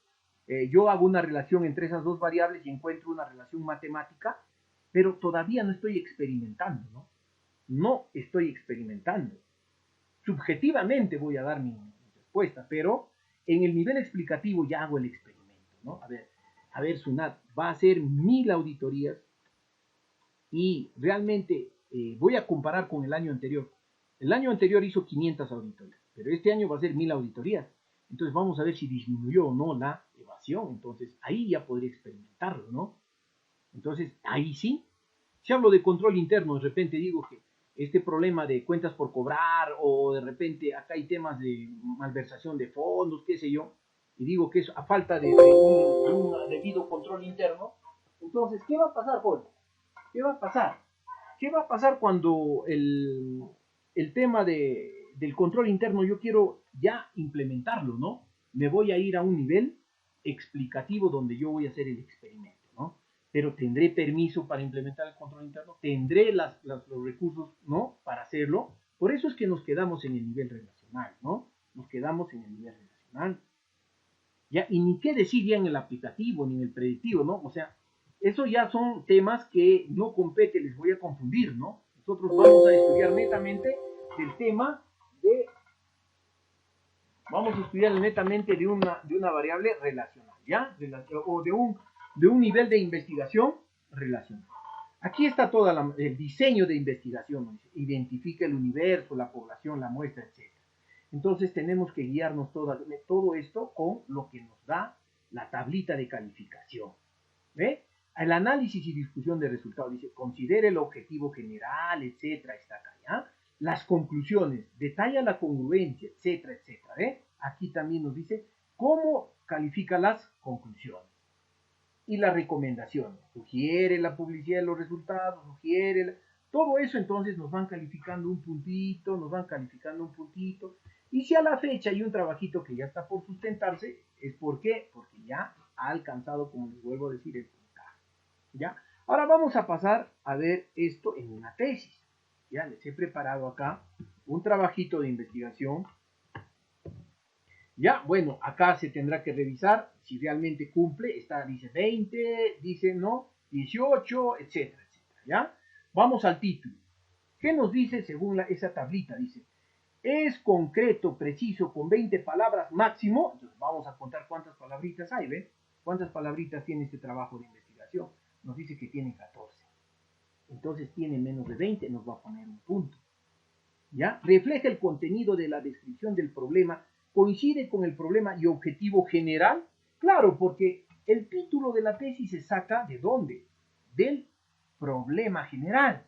yo hago una relación entre esas dos variables y encuentro una relación matemática, pero todavía no estoy experimentando, ¿no? No estoy experimentando. Subjetivamente voy a dar mi respuesta, pero en el nivel explicativo ya hago el experimento, ¿no? A ver, SUNAT va a hacer 1000 auditorías y realmente voy a comparar con el año anterior. El año anterior hizo 500 auditorías, pero este año va a ser 1000 auditorías. Entonces vamos a ver si disminuyó o no la evasión. Entonces ahí ya podría experimentarlo, ¿no? Entonces ahí sí. Si hablo de control interno, de repente digo que este problema de cuentas por cobrar o de repente acá hay temas de malversación de fondos, qué sé yo, y digo que es a falta de un debido control interno. Entonces, ¿qué va a pasar, Jorge? ¿Qué va a pasar? ¿Qué va a pasar cuando el tema del control interno yo quiero ya implementarlo, ¿no? Me voy a ir a un nivel explicativo donde yo voy a hacer el experimento, ¿no? Pero tendré permiso para implementar el control interno, tendré los recursos, ¿no?, para hacerlo. Por eso es que nos quedamos en el nivel relacional, ¿no? Nos quedamos en el nivel relacional. ¿Ya? Y ni qué decir ya en el aplicativo, ni en el predictivo, ¿no? O sea, eso ya son temas que no compete, les voy a confundir, ¿no? Nosotros vamos a estudiar netamente del tema de, vamos a estudiar netamente de una variable relacional, ¿ya? O de un nivel de investigación relacional. Aquí está todo el diseño de investigación, ¿no? Identifica el universo, la población, la muestra, etc. Entonces tenemos que guiarnos todo esto con lo que nos da la tablita de calificación. ¿Ve? El análisis y discusión de resultados. Dice, considere el objetivo general, etcétera, está acá, ¿ya? Las conclusiones, detalla la congruencia, etcétera, etcétera, ¿ve? Aquí también nos dice cómo califica las conclusiones. Y las recomendaciones. Sugiere la publicidad de los resultados, todo eso entonces nos van calificando un puntito, nos van calificando un puntito. Y si a la fecha hay un trabajito que ya está por sustentarse, es porque ya ha alcanzado, como les vuelvo a decir, el puntaje. ¿Ya? Ahora vamos a pasar a ver esto en una tesis. Ya les he preparado acá un trabajito de investigación. Ya, bueno, acá se tendrá que revisar si realmente cumple. Dice 20, dice no, 18, etcétera, etcétera. ¿Ya? Vamos al título. ¿Qué nos dice según esa tablita? Dice, es concreto, preciso, con 20 palabras máximo. Entonces vamos a contar cuántas palabritas hay, ¿ven? ¿Cuántas palabritas tiene este trabajo de investigación? Nos dice que tiene 14. Entonces tiene menos de 20, nos va a poner un punto. ¿Ya? Refleja el contenido de la descripción del problema, coincide con el problema y objetivo general. Claro, porque el título de la tesis se saca ¿de dónde? Del problema general.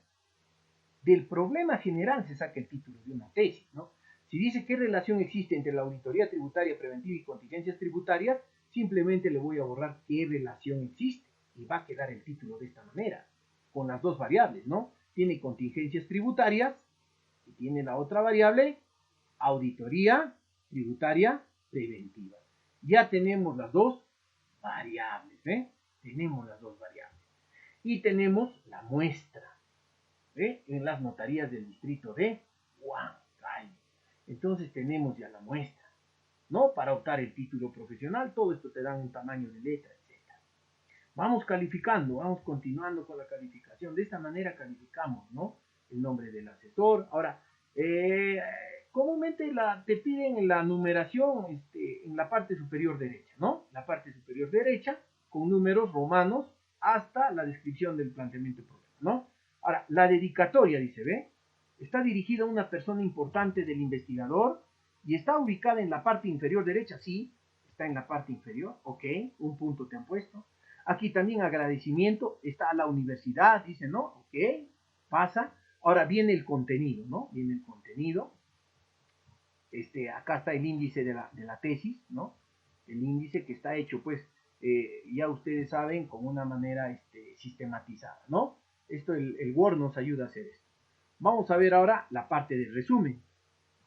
Del problema general se saca el título de una tesis, ¿no? Si dice qué relación existe entre la auditoría tributaria preventiva y contingencias tributarias, simplemente le voy a borrar qué relación existe y va a quedar el título de esta manera, con las dos variables, ¿no? Tiene contingencias tributarias y tiene la otra variable, auditoría tributaria preventiva. Ya tenemos las dos variables, ¿eh? Tenemos las dos variables. Y tenemos la muestra, ¿eh? En las notarías del distrito de Huancayo. Entonces tenemos ya la muestra, ¿no? Para optar el título profesional, todo esto te da un tamaño de letra, etc. Vamos calificando, vamos continuando con la calificación. De esta manera calificamos, ¿no? El nombre del asesor. Ahora, comúnmente te piden la numeración en la parte superior derecha, ¿no? La parte superior derecha con números romanos hasta la descripción del planteamiento del problema, ¿no? Ahora, la dedicatoria, dice, ¿ve? Está dirigida a una persona importante del investigador y está ubicada en la parte inferior derecha, sí, está en la parte inferior, ok, un punto te han puesto. Aquí también agradecimiento, está a la universidad, dice, ¿no? Ok, pasa. Ahora viene el contenido, ¿no? Viene el contenido. Acá está el índice de la tesis, ¿no? El índice que está hecho, pues, ya ustedes saben, con una manera sistematizada, ¿no? El Word nos ayuda a hacer esto. Vamos a ver ahora la parte del resumen.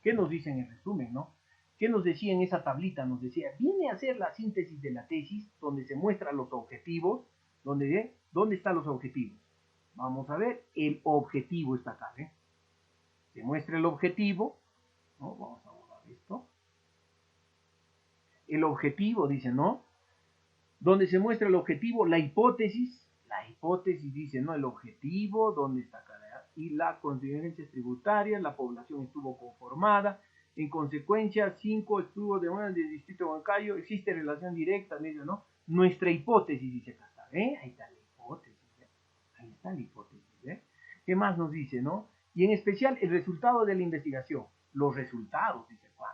¿Qué nos dice en el resumen, no? ¿Qué nos decía en esa tablita? Nos decía, viene a ser la síntesis de la tesis, donde se muestran los objetivos. ¿Dónde están los objetivos? Vamos a ver, el objetivo está acá, ¿eh? Se muestra el objetivo, ¿no? Vamos a borrar esto. El objetivo, dice, ¿no? Donde se muestra el objetivo, la hipótesis dice, ¿no? El objetivo, ¿dónde está acá? Y las contingencias tributarias, la población estuvo conformada, en consecuencia, 5 estudios de una del distrito bancario, existe relación directa, ¿no? Nuestra hipótesis, dice acá, ¿eh? Ahí está la hipótesis, ¿eh? Ahí está la hipótesis, ¿eh? ¿Qué más nos dice, no? Y en especial el resultado de la investigación, los resultados, dice Juan.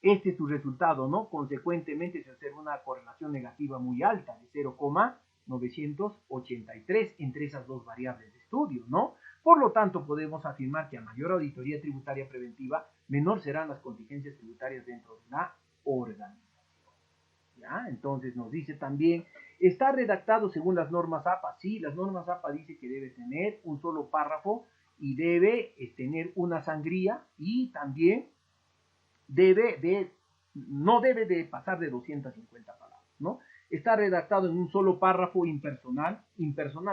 Este es tu resultado, ¿no? Consecuentemente se observa una correlación negativa muy alta de 0,983 entre esas dos variables de estudio, ¿no? Por lo tanto, podemos afirmar que a mayor auditoría tributaria preventiva, menor serán las contingencias tributarias dentro de la organización. ¿Ya? Entonces nos dice también, ¿está redactado según las normas APA? Sí, las normas APA dice que debe tener un solo párrafo y debe tener una sangría y también no debe de pasar de 250 palabras, ¿no? Está redactado en un solo párrafo impersonal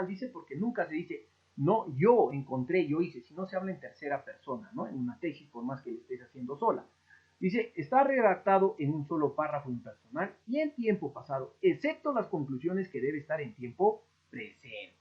dice porque nunca se dice, no, yo encontré, yo hice, sino se habla en tercera persona, ¿no? En una tesis, por más que lo estés haciendo sola. Dice, está redactado en un solo párrafo impersonal y en tiempo pasado, excepto las conclusiones que debe estar en tiempo presente.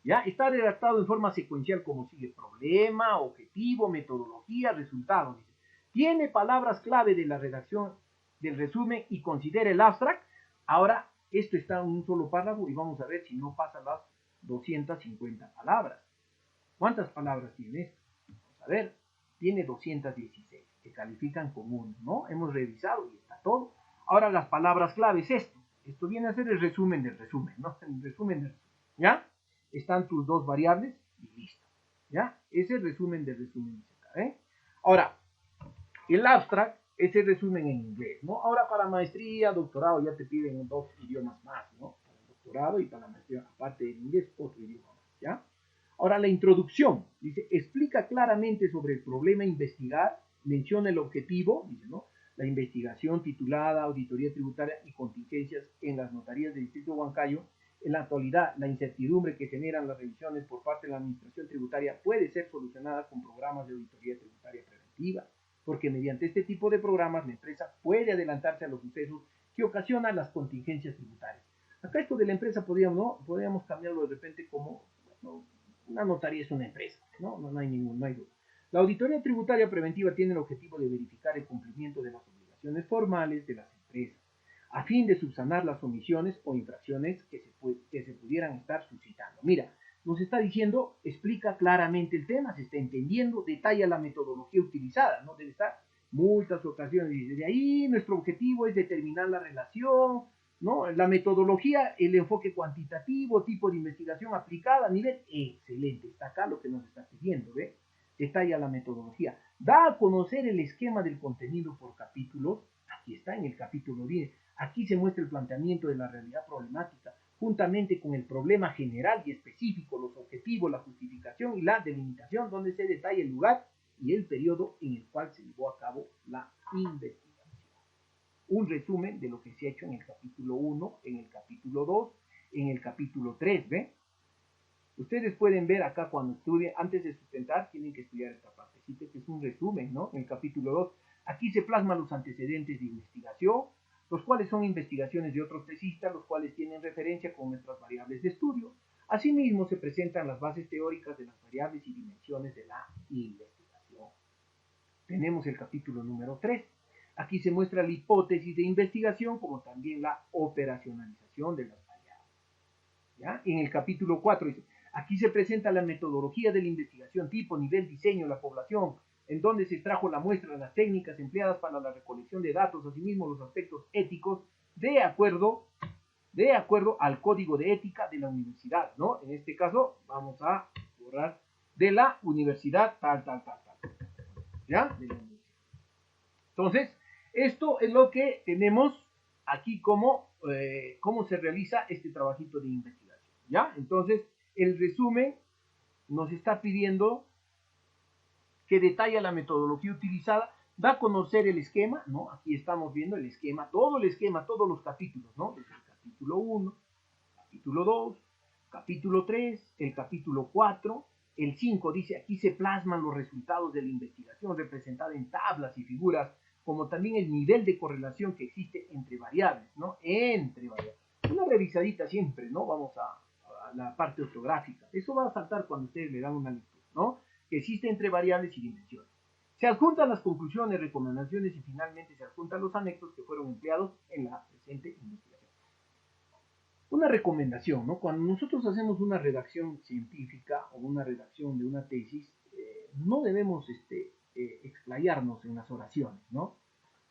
¿Ya? Está redactado en forma secuencial como sigue: problema, objetivo, metodología, resultado. Dice, tiene palabras clave de la redacción del resumen y considera el abstract. Ahora, esto está en un solo párrafo y vamos a ver si no pasa las 250 palabras. ¿Cuántas palabras tiene esto? Vamos a ver, tiene 216, que califican como 1, ¿no? Hemos revisado y está todo. Ahora las palabras claves, esto viene a ser el resumen del resumen, ¿no? El resumen del resumen, ¿ya? Están tus dos variables y listo, ¿ya? Es el resumen del resumen, ¿eh? Ahora, el abstract es el resumen en inglés, ¿no? Ahora para maestría, doctorado, ya te piden 2 idiomas más, ¿no? Para el doctorado y para la maestría, aparte del inglés, otro idioma más, ¿ya? Ahora, la introducción, dice, explica claramente sobre el problema a investigar, menciona el objetivo, dice, ¿no? La investigación titulada Auditoría Tributaria y Contingencias en las Notarías del Distrito Huancayo. En la actualidad, la incertidumbre que generan las revisiones por parte de la Administración Tributaria puede ser solucionada con programas de auditoría tributaria preventiva, porque mediante este tipo de programas la empresa puede adelantarse a los sucesos que ocasionan las contingencias tributarias. Acá esto de la empresa podríamos cambiarlo de repente como, bueno, una notaría es una empresa, ¿no? No hay duda. La auditoría tributaria preventiva tiene el objetivo de verificar el cumplimiento de las obligaciones formales de las empresas, a fin de subsanar las omisiones o infracciones que se pudieran estar suscitando. Mira, nos está diciendo, explica claramente el tema, se está entendiendo, detalla la metodología utilizada, ¿no? Debe estar muchas ocasiones, y desde ahí nuestro objetivo es determinar la relación, ¿no? La metodología, el enfoque cuantitativo, tipo de investigación aplicada a nivel excelente. Está acá lo que nos está pidiendo, ¿ve? Detalla la metodología. Da a conocer el esquema del contenido por capítulos. Aquí está en el capítulo 10. Aquí se muestra el planteamiento de la realidad problemática, juntamente con el problema general y específico, los objetivos, la justificación y la delimitación, donde se detalla el lugar y el periodo en el cual se llevó a cabo la investigación. Un resumen de lo que se ha hecho en el capítulo 1, en el capítulo 2, en el capítulo 3, ¿ve? Ustedes pueden ver acá cuando estudien, antes de sustentar, tienen que estudiar esta partecita, que es un resumen, ¿no? En el capítulo 2, aquí se plasman los antecedentes de investigación, los cuales son investigaciones de otros tesistas, los cuales tienen referencia con nuestras variables de estudio. Asimismo, se presentan las bases teóricas de las variables y dimensiones de la investigación. Tenemos el capítulo número 3. Aquí se muestra la hipótesis de investigación, como también la operacionalización de las variables. ¿Ya? En el capítulo 4 dice, aquí se presenta la metodología de la investigación, tipo, nivel, diseño, la población, en donde se extrajo la muestra, las técnicas empleadas para la recolección de datos, asimismo los aspectos éticos, de acuerdo al código de ética de la universidad, ¿no? En este caso, vamos a borrar de la universidad tal. ¿Ya? De la universidad. Entonces, esto es lo que tenemos aquí como cómo se realiza este trabajito de investigación, ¿ya? Entonces, el resumen nos está pidiendo que detalla la metodología utilizada, da a conocer el esquema, ¿no? Aquí estamos viendo el esquema, todos los capítulos, ¿no? Desde el capítulo 1, capítulo 2, capítulo 3, el capítulo 4, el 5 dice, aquí se plasman los resultados de la investigación representada en tablas y figuras, como también el nivel de correlación que existe entre variables, ¿no? Entre variables. Una revisadita siempre, ¿no? Vamos a la parte ortográfica. Eso va a saltar cuando ustedes le dan una lectura, ¿no? Que existe entre variables y dimensiones. Se adjuntan las conclusiones, recomendaciones y finalmente se adjuntan los anexos que fueron empleados en la presente investigación. Una recomendación, ¿no? Cuando nosotros hacemos una redacción científica o una redacción de una tesis, no debemos explayarnos en las oraciones, ¿no?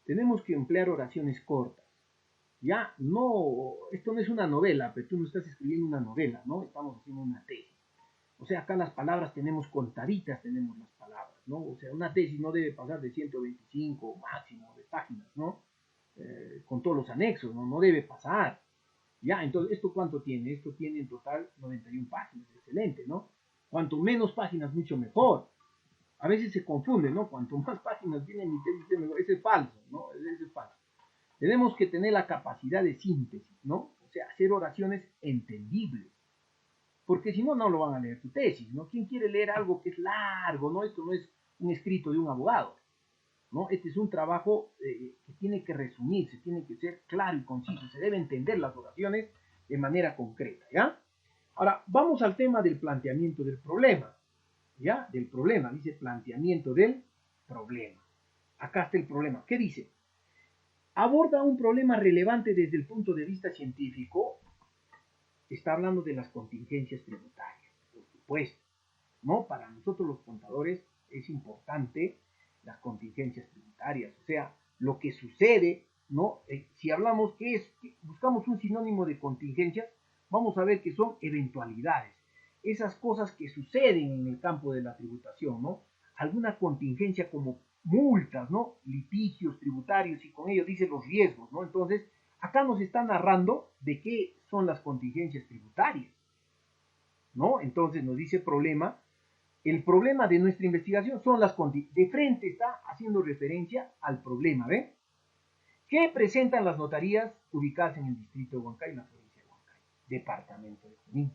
Tenemos que emplear oraciones cortas. Ya, no, esto no es una novela, pero tú no estás escribiendo una novela, ¿no? Estamos haciendo una tesis. O sea, acá las palabras tenemos contaditas, tenemos las palabras, ¿no? O sea, una tesis no debe pasar de 125 máximo de páginas, ¿no? Con todos los anexos, ¿no? No debe pasar. Ya, entonces, ¿esto cuánto tiene? Esto tiene en total 91 páginas, excelente, ¿no? Cuanto menos páginas, mucho mejor. A veces se confunde, ¿no? Cuanto más páginas tiene mi tesis, mejor. Ese es falso, ¿no? Ese es falso. Tenemos que tener la capacidad de síntesis, ¿no? O sea, hacer oraciones entendibles. Porque si no, no lo van a leer tu tesis, ¿no? ¿Quién quiere leer algo que es largo, ¿no? Esto no es un escrito de un abogado, ¿no? Este es un trabajo que tiene que resumirse, tiene que ser claro y conciso, se debe entender las oraciones de manera concreta, ¿ya? Ahora, vamos al tema del planteamiento del problema, ¿ya? Del problema, dice planteamiento del problema. Acá está el problema. ¿Qué dice? Aborda un problema relevante desde el punto de vista científico. Está hablando de las contingencias tributarias, por supuesto, ¿no? Para nosotros los contadores es importante las contingencias tributarias, o sea, lo que sucede, ¿no? Si hablamos buscamos un sinónimo de contingencias, vamos a ver que son eventualidades, esas cosas que suceden en el campo de la tributación, ¿no? Alguna contingencia como multas, ¿no? Litigios tributarios y con ello dice los riesgos, ¿no? Entonces, acá nos está narrando de qué son las contingencias tributarias, ¿no? Entonces nos dice problema. El problema de nuestra investigación son las contingencias. De frente está haciendo referencia al problema, ¿ven? ¿Qué presentan las notarías ubicadas en el distrito de Huancay, en la provincia de Huancay, departamento de Junín?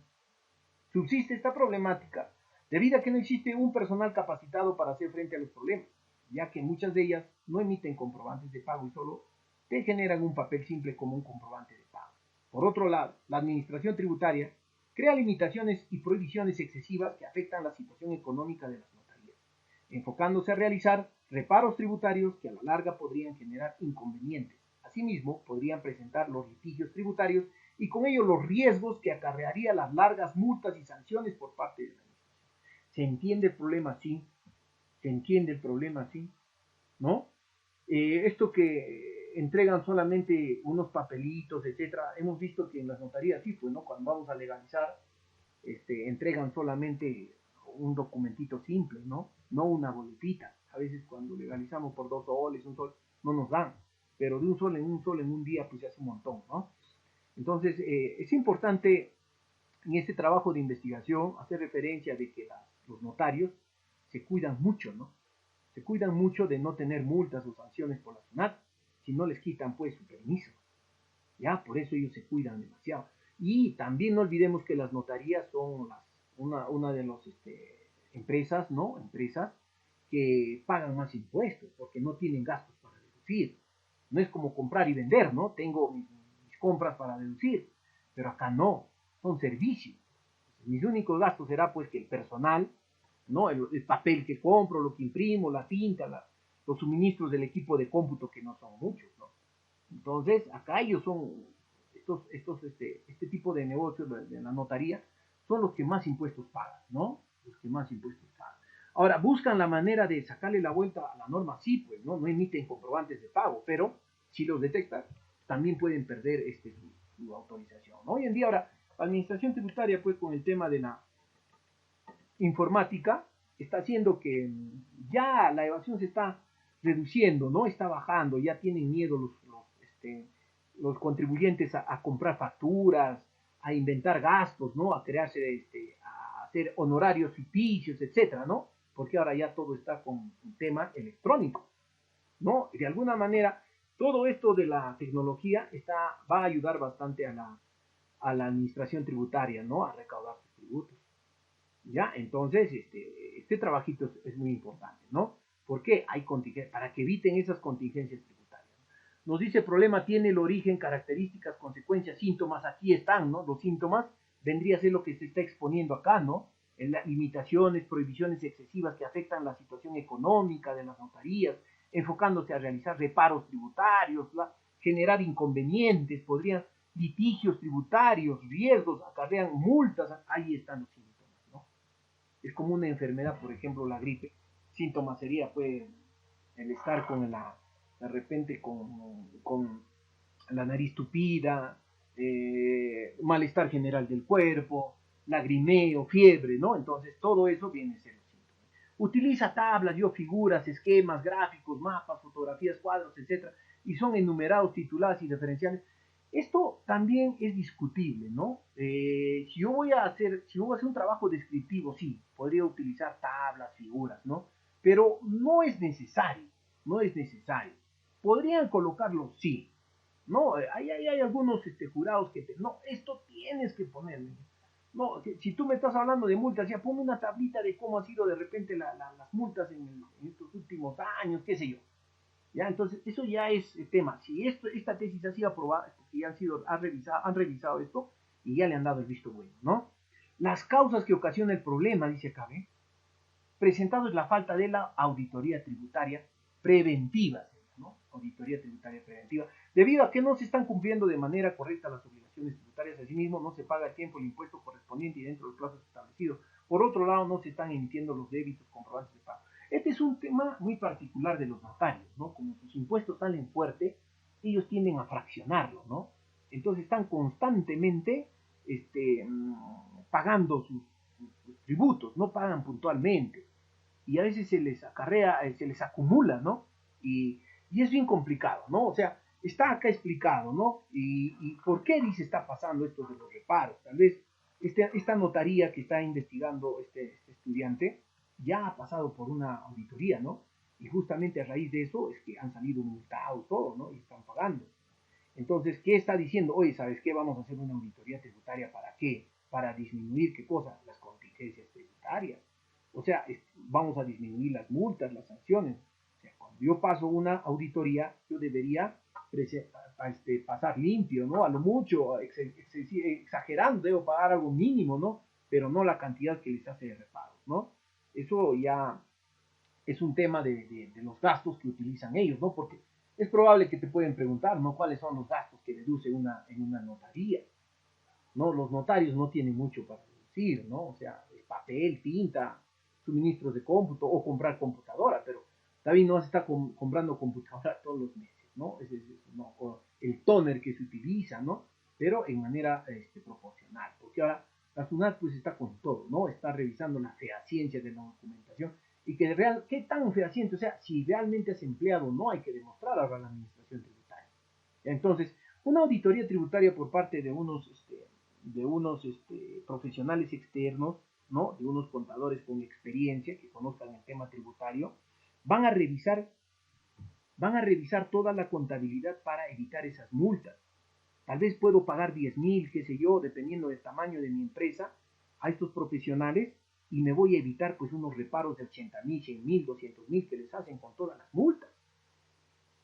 Subsiste esta problemática debido a que no existe un personal capacitado para hacer frente a los problemas, ya que muchas de ellas no emiten comprobantes de pago y solo te generan un papel simple como un comprobante de pago. Por otro lado, la administración tributaria crea limitaciones y prohibiciones excesivas que afectan la situación económica de las notarías, enfocándose a realizar reparos tributarios que a la larga podrían generar inconvenientes. Asimismo, podrían presentar los litigios tributarios y con ello los riesgos que acarrearía las largas multas y sanciones por parte de la administración. ¿Se entiende el problema así? ¿Se entiende el problema así? ¿No? Esto que entregan solamente unos papelitos, etcétera, hemos visto que en las notarías sí, pues, ¿no? Cuando vamos a legalizar, entregan solamente un documentito simple, ¿no? No una boletita. A veces cuando legalizamos por 2 soles, 1 sol, no nos dan, pero de un sol en un día, pues se hace un montón, ¿no? Entonces, es importante en este trabajo de investigación hacer referencia de que los notarios se cuidan mucho, ¿no? Se cuidan mucho de no tener multas o sanciones por la SUNAT, si no les quitan pues su permiso. Ya, por eso ellos se cuidan demasiado. Y también no olvidemos que las notarías son una de las empresas, ¿no? Empresas que pagan más impuestos porque no tienen gastos para deducir. No es como comprar y vender, ¿no? Tengo mis compras para deducir, pero acá no, son servicios. Mis únicos gastos será pues que el personal, ¿no? El papel que compro, lo que imprimo, la tinta, los suministros del equipo de cómputo que no son muchos, ¿no? Entonces, acá ellos son, este tipo de negocios de la notaría, son los que más impuestos pagan, ¿no? Los que más impuestos pagan. Ahora, buscan la manera de sacarle la vuelta a la norma, sí, pues, ¿no? No emiten comprobantes de pago, pero si los detectan, también pueden perder su autorización, ¿no? Hoy en día, ahora, la administración tributaria, pues, con el tema de la informática, está haciendo que ya la evasión se está reduciendo, ¿no? Está bajando, ya tienen miedo los contribuyentes a comprar facturas, a inventar gastos, ¿no? A crearse, a hacer honorarios ficticios, etcétera, ¿no? Porque ahora ya todo está con un tema electrónico, ¿no? De alguna manera, todo esto de la tecnología va a ayudar bastante a la administración tributaria, ¿no? A recaudar sus tributos. ¿Ya? Entonces, este trabajito es muy importante, ¿no? ¿Por qué? Hay contingencias, para que eviten esas contingencias tributarias. Nos dice, problema tiene el origen, características, consecuencias, síntomas, aquí están, ¿no? Los síntomas vendría a ser lo que se está exponiendo acá, ¿no? En las limitaciones, prohibiciones excesivas que afectan la situación económica de las notarías, enfocándose a realizar reparos tributarios, generar inconvenientes, podrían litigios tributarios, riesgos, acarrean multas, ahí están los síntomas. Es como una enfermedad, por ejemplo, la gripe. Síntomas sería, pues, el estar de repente con la nariz tupida, malestar general del cuerpo, lagrimeo, fiebre, ¿no? Entonces, todo eso viene a ser los síntomas. Utiliza tablas, figuras, esquemas, gráficos, mapas, fotografías, cuadros, etcétera, y son enumerados, titulados y referenciales. Esto también es discutible, ¿no? Si yo voy a hacer un trabajo descriptivo, sí, podría utilizar tablas, figuras, ¿no? Pero no es necesario, no es necesario. ¿Podrían colocarlo? Sí. No, hay algunos jurados que no, esto tienes que ponerlo. No, si tú me estás hablando de multas, ya ponme una tablita de cómo han sido de repente las multas en estos últimos años, qué sé yo. ¿Ya? Entonces, eso ya es el tema. Si esta tesis ha sido aprobada, es porque ya han revisado esto y ya le han dado el visto bueno, ¿no? Las causas que ocasionan el problema, dice acá, ¿ve? Presentado es la falta de la auditoría tributaria preventiva, ¿no? Auditoría tributaria preventiva, debido a que no se están cumpliendo de manera correcta las obligaciones tributarias, asimismo no se paga a tiempo el impuesto correspondiente y dentro de los plazos establecidos. Por otro lado, no se están emitiendo los débitos comprobantes de pago. Este es un tema muy particular de los notarios, ¿no? Como sus impuestos salen fuerte, ellos tienden a fraccionarlo, ¿no? Entonces están constantemente pagando sus tributos, no pagan puntualmente y a veces se les acarrea, se les acumula, ¿no? Y es bien complicado, ¿no? O sea, está acá explicado, ¿no? Y por qué dice está pasando esto de los reparos. Tal vez esta notaría que está investigando este estudiante ya ha pasado por una auditoría, ¿no? Y justamente a raíz de eso es que han salido multados todo, ¿no? Y están pagando. Entonces, ¿qué está diciendo? Oye, ¿sabes qué? Vamos a hacer una auditoría tributaria. ¿Para qué? Para disminuir, ¿qué cosa? Las contingencias tributarias. O sea, vamos a disminuir las multas, las sanciones. O sea, cuando yo paso una auditoría, yo debería pasar limpio, ¿no? A lo mucho, exagerando, debo pagar algo mínimo, ¿no? Pero no la cantidad que les hace de reparos, ¿no? Eso ya es un tema de los gastos que utilizan ellos, ¿no? Porque es probable que te pueden preguntar, ¿no? ¿Cuáles son los gastos que deduce en una notaría? ¿No? Los notarios no tienen mucho para deducir, ¿no? O sea, papel, tinta, suministros de cómputo o comprar computadora, pero también no se está comprando computadora todos los meses, ¿no? No, el toner que se utiliza, ¿no? Pero en manera proporcional, porque ahora la SUNAT pues está con todo, ¿no? Está revisando la fehaciencia de la documentación y qué tan fehaciente, o sea, si realmente has empleado o no, hay que demostrar ahora la administración tributaria. Entonces, una auditoría tributaria por parte de unos profesionales externos, ¿no? De unos contadores con experiencia que conozcan el tema tributario, van a revisar, van a revisar toda la contabilidad para evitar esas multas. Tal vez puedo pagar 10,000, qué sé yo, dependiendo del tamaño de mi empresa, a estos profesionales y me voy a evitar pues unos reparos de 80,000, 100,000, 200,000 que les hacen con todas las multas,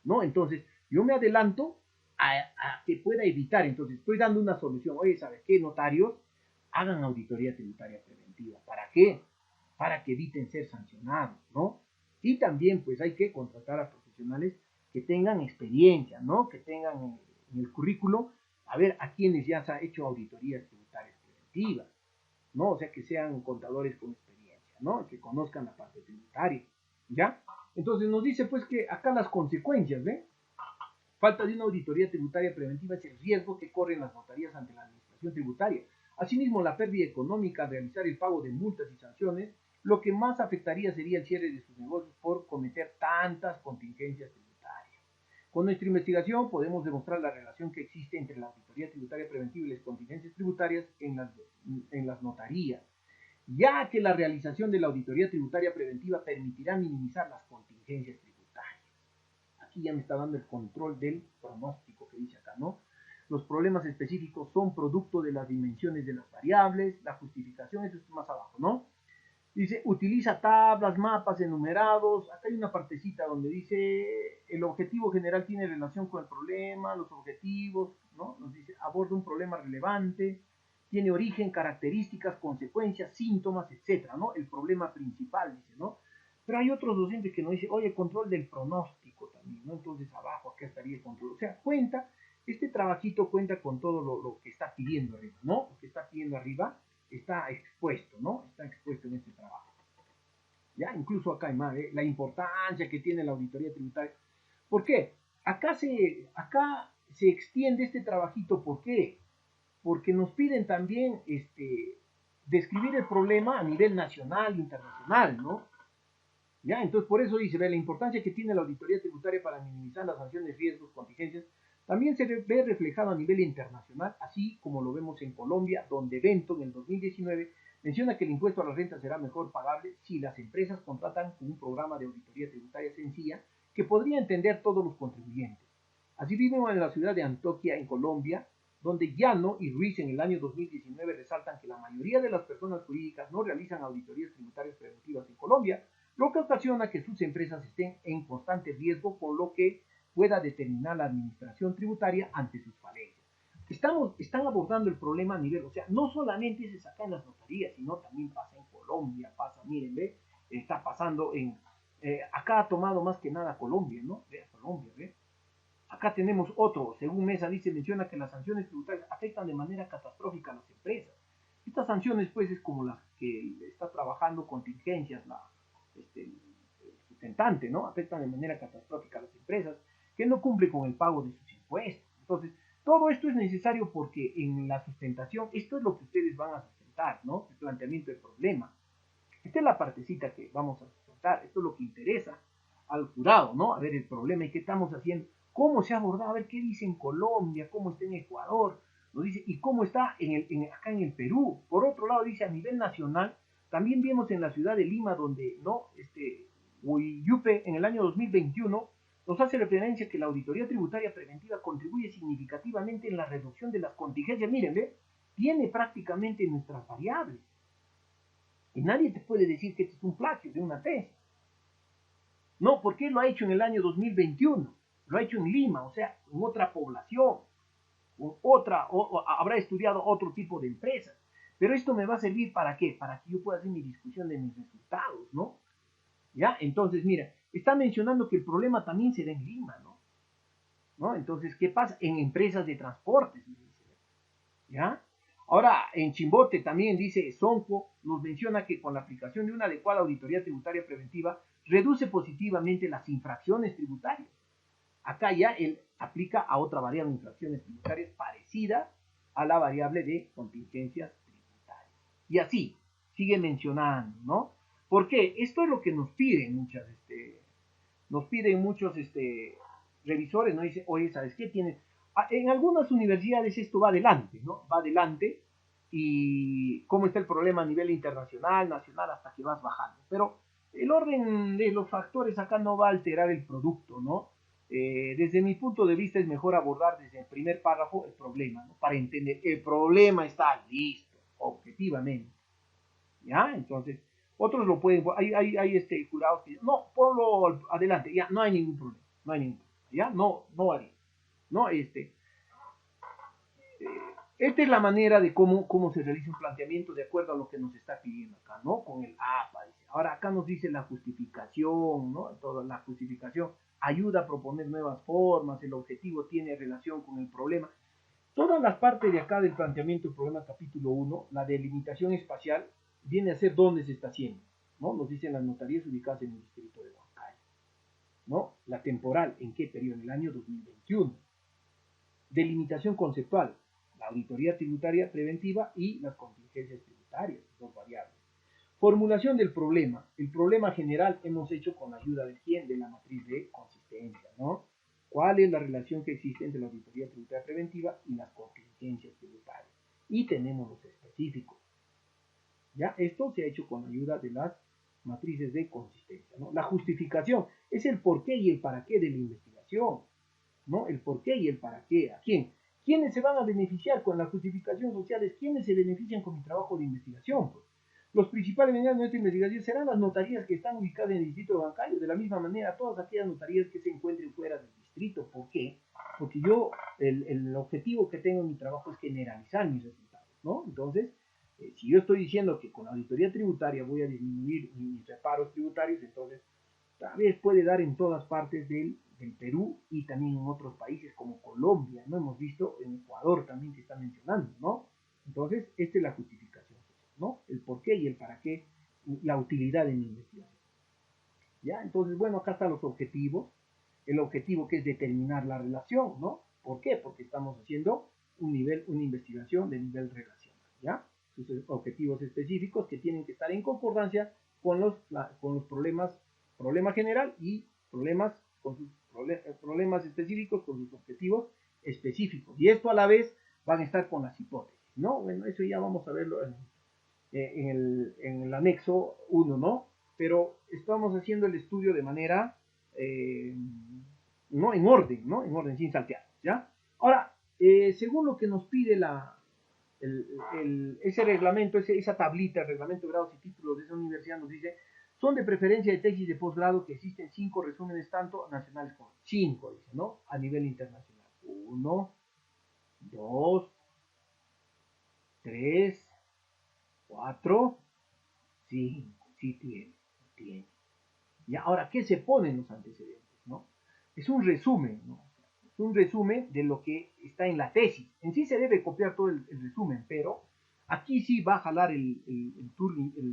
¿no? Entonces, yo me adelanto a que pueda evitar, entonces estoy dando una solución. Oye, ¿sabes qué? Notarios, hagan auditoría tributaria preventiva. ¿Para qué? Para que eviten ser sancionados, ¿no? Y también, pues, hay que contratar a profesionales que tengan experiencia, ¿no? Que tengan en el currículo, a ver, a quienes ya se ha hecho auditorías tributarias preventivas, ¿no? O sea, que sean contadores con experiencia, ¿no? Que conozcan la parte tributaria, ¿ya? Entonces nos dice, pues, que acá las consecuencias, ¿eh? Falta de una auditoría tributaria preventiva es el riesgo que corren las notarías ante la administración tributaria. Asimismo, la pérdida económica al realizar el pago de multas y sanciones lo que más afectaría sería el cierre de sus negocios por cometer tantas contingencias tributarias. Con nuestra investigación podemos demostrar la relación que existe entre la auditoría tributaria preventiva y las contingencias tributarias en las notarías, ya que la realización de la auditoría tributaria preventiva permitirá minimizar las contingencias tributarias. Aquí ya me está dando el control del pronóstico que dice acá, ¿no? Los problemas específicos son producto de las dimensiones de las variables, la justificación, eso es más abajo, ¿no? Dice, utiliza tablas, mapas enumerados. Acá hay una partecita donde dice, el objetivo general tiene relación con el problema, los objetivos, ¿no? Nos dice, aborda un problema relevante, tiene origen, características, consecuencias, síntomas, etcétera, ¿no? El problema principal, dice, ¿no? Pero hay otros docentes que nos dicen, oye, control del pronóstico también, ¿no? Entonces abajo acá estaría el control. O sea, cuenta, este trabajito cuenta con todo lo que está pidiendo arriba, ¿no? Lo que está pidiendo arriba está expuesto, ¿no? Está expuesto en este trabajo. Ya, incluso acá hay más, la importancia que tiene la auditoría tributaria. ¿Por qué? Acá se extiende este trabajito, ¿por qué? Porque nos piden también describir el problema a nivel nacional e internacional, ¿no? ¿Ya? Entonces, por eso dice, ve, la importancia que tiene la auditoría tributaria para minimizar las sanciones, riesgos, contingencias, también se ve reflejado a nivel internacional, así como lo vemos en Colombia, donde Bento en el 2019 menciona que el impuesto a la renta será mejor pagable si las empresas contratan con un programa de auditoría tributaria sencilla que podría entender todos los contribuyentes. Así vivimos en la ciudad de Antioquia, en Colombia, donde Llano y Ruiz en el año 2019 resaltan que la mayoría de las personas jurídicas no realizan auditorías tributarias preventivas en Colombia, lo que ocasiona que sus empresas estén en constante riesgo, por lo que pueda determinar la administración tributaria ante sus falencias. Están abordando el problema a nivel, o sea, no solamente se saca en las notarías, sino también pasa en Colombia, pasa, miren, ve, está pasando acá ha tomado más que nada Colombia, ¿no? Ve, Colombia, ve. Acá tenemos otro, según Mesa dice, menciona que las sanciones tributarias afectan de manera catastrófica a las empresas. Estas sanciones, pues, es como las que está trabajando contingencias, el sustentante, ¿no? Afectan de manera catastrófica a las empresas que no cumplen con el pago de sus impuestos. Entonces, todo esto es necesario porque en la sustentación, esto es lo que ustedes van a sustentar, ¿no? El planteamiento del problema. Esta es la partecita que vamos a sustentar, esto es lo que interesa al jurado, ¿no? A ver el problema y qué estamos haciendo, cómo se ha abordado, a ver qué dice en Colombia, cómo está en Ecuador, nos dice, y cómo está acá en el Perú. Por otro lado, dice a nivel nacional, también vimos en la ciudad de Lima, donde, ¿no? Huiyupe en el año 2021 nos hace referencia que la auditoría tributaria preventiva contribuye significativamente en la reducción de las contingencias. Miren, ¿ve? Tiene prácticamente nuestras variables. Y nadie te puede decir que este es un plagio de una tesis. No, porque lo ha hecho en el año 2021. Lo ha hecho en Lima, o sea, en otra población. Habrá estudiado otro tipo de empresas. Pero esto me va a servir ¿para qué? Para que yo pueda hacer mi discusión de mis resultados, ¿no? ¿Ya? Entonces, mira, está mencionando que el problema también se da en Lima, ¿no? Entonces, ¿qué pasa? En empresas de transportes, ¿ya? Ahora, en Chimbote también dice Sonco, nos menciona que con la aplicación de una adecuada auditoría tributaria preventiva, reduce positivamente las infracciones tributarias. Acá ya él aplica a otra variable de infracciones tributarias parecida a la variable de contingencias tributarias. Y así, sigue mencionando, ¿no? Porque esto es lo que nos piden muchos revisores, ¿no? Dice, oye, ¿sabes qué? En algunas universidades esto va adelante, ¿no? Va adelante y cómo está el problema a nivel internacional, nacional, hasta que vas bajando. Pero el orden de los factores acá no va a alterar el producto, ¿no? Desde mi punto de vista es mejor abordar desde el primer párrafo el problema, ¿no? Para entender, el problema está listo, objetivamente, ¿ya? Entonces, otros lo pueden, hay jurados que no, ponlo adelante, ya, no hay ningún problema, no hay ningún problema, ¿ya? No haría, ¿no? Esta es la manera de cómo se realiza un planteamiento de acuerdo a lo que nos está pidiendo acá, ¿no? Con el APA. Dice. Ahora acá nos dice la justificación, ¿no? Toda la justificación ayuda a proponer nuevas formas, el objetivo tiene relación con el problema. Todas las partes de acá del planteamiento del problema capítulo 1, la delimitación espacial, viene a ser dónde se está haciendo, ¿no? Nos dicen las notarías ubicadas en el distrito de Huancayo, ¿no? La temporal, ¿en qué periodo? En el año 2021. Delimitación conceptual, la auditoría tributaria preventiva y las contingencias tributarias, dos variables. Formulación del problema. El problema general hemos hecho con la ayuda de quién, de la matriz de consistencia, ¿no? ¿Cuál es la relación que existe entre la auditoría tributaria preventiva y las contingencias tributarias? Y tenemos los específicos. ¿Ya? Esto se ha hecho con ayuda de las matrices de consistencia, ¿no? La justificación es el porqué y el para qué de la investigación, ¿no? El porqué y el para qué. ¿A quién? ¿Quiénes se van a beneficiar con la justificación social? ¿Quiénes se benefician con mi trabajo de investigación? Pues los principales beneficiarios de esta investigación serán las notarías que están ubicadas en el distrito bancario. De la misma manera, todas aquellas notarías que se encuentren fuera del distrito. ¿Por qué? Porque yo, el objetivo que tengo en mi trabajo es generalizar mis resultados, ¿no? Entonces, si yo estoy diciendo que con la auditoría tributaria voy a disminuir mis reparos tributarios, entonces tal vez puede dar en todas partes del Perú y también en otros países como Colombia, ¿no? Hemos visto en Ecuador también que está mencionando, ¿no? Entonces, esta es la justificación, ¿no? El por qué y el para qué, la utilidad de mi investigación. ¿Ya? Entonces, bueno, acá están los objetivos. El objetivo que es determinar la relación, ¿no? ¿Por qué? Porque estamos haciendo una investigación de nivel relacional, ¿ya? Sus objetivos específicos que tienen que estar en concordancia con los problema general y problemas específicos con sus objetivos específicos. Y esto a la vez van a estar con las hipótesis, ¿no? Bueno, eso ya vamos a verlo en el anexo 1, ¿no? Pero estamos haciendo el estudio de manera, no en orden, ¿no? En orden, sin saltear, ¿ya? Ahora, según lo que nos pide ese reglamento, esa tablita, el reglamento de grados y títulos de esa universidad, nos dice, son de preferencia de tesis de posgrado que existen 5 resúmenes, tanto nacionales como 5, dice, ¿no? A nivel internacional. 1, 2, 3, 4, 5, sí tiene. Y ahora, ¿qué se pone en los antecedentes? ¿No? Es un resumen, ¿no? Es un resumen de lo que está en la tesis. En sí se debe copiar todo el resumen, pero aquí sí va a jalar el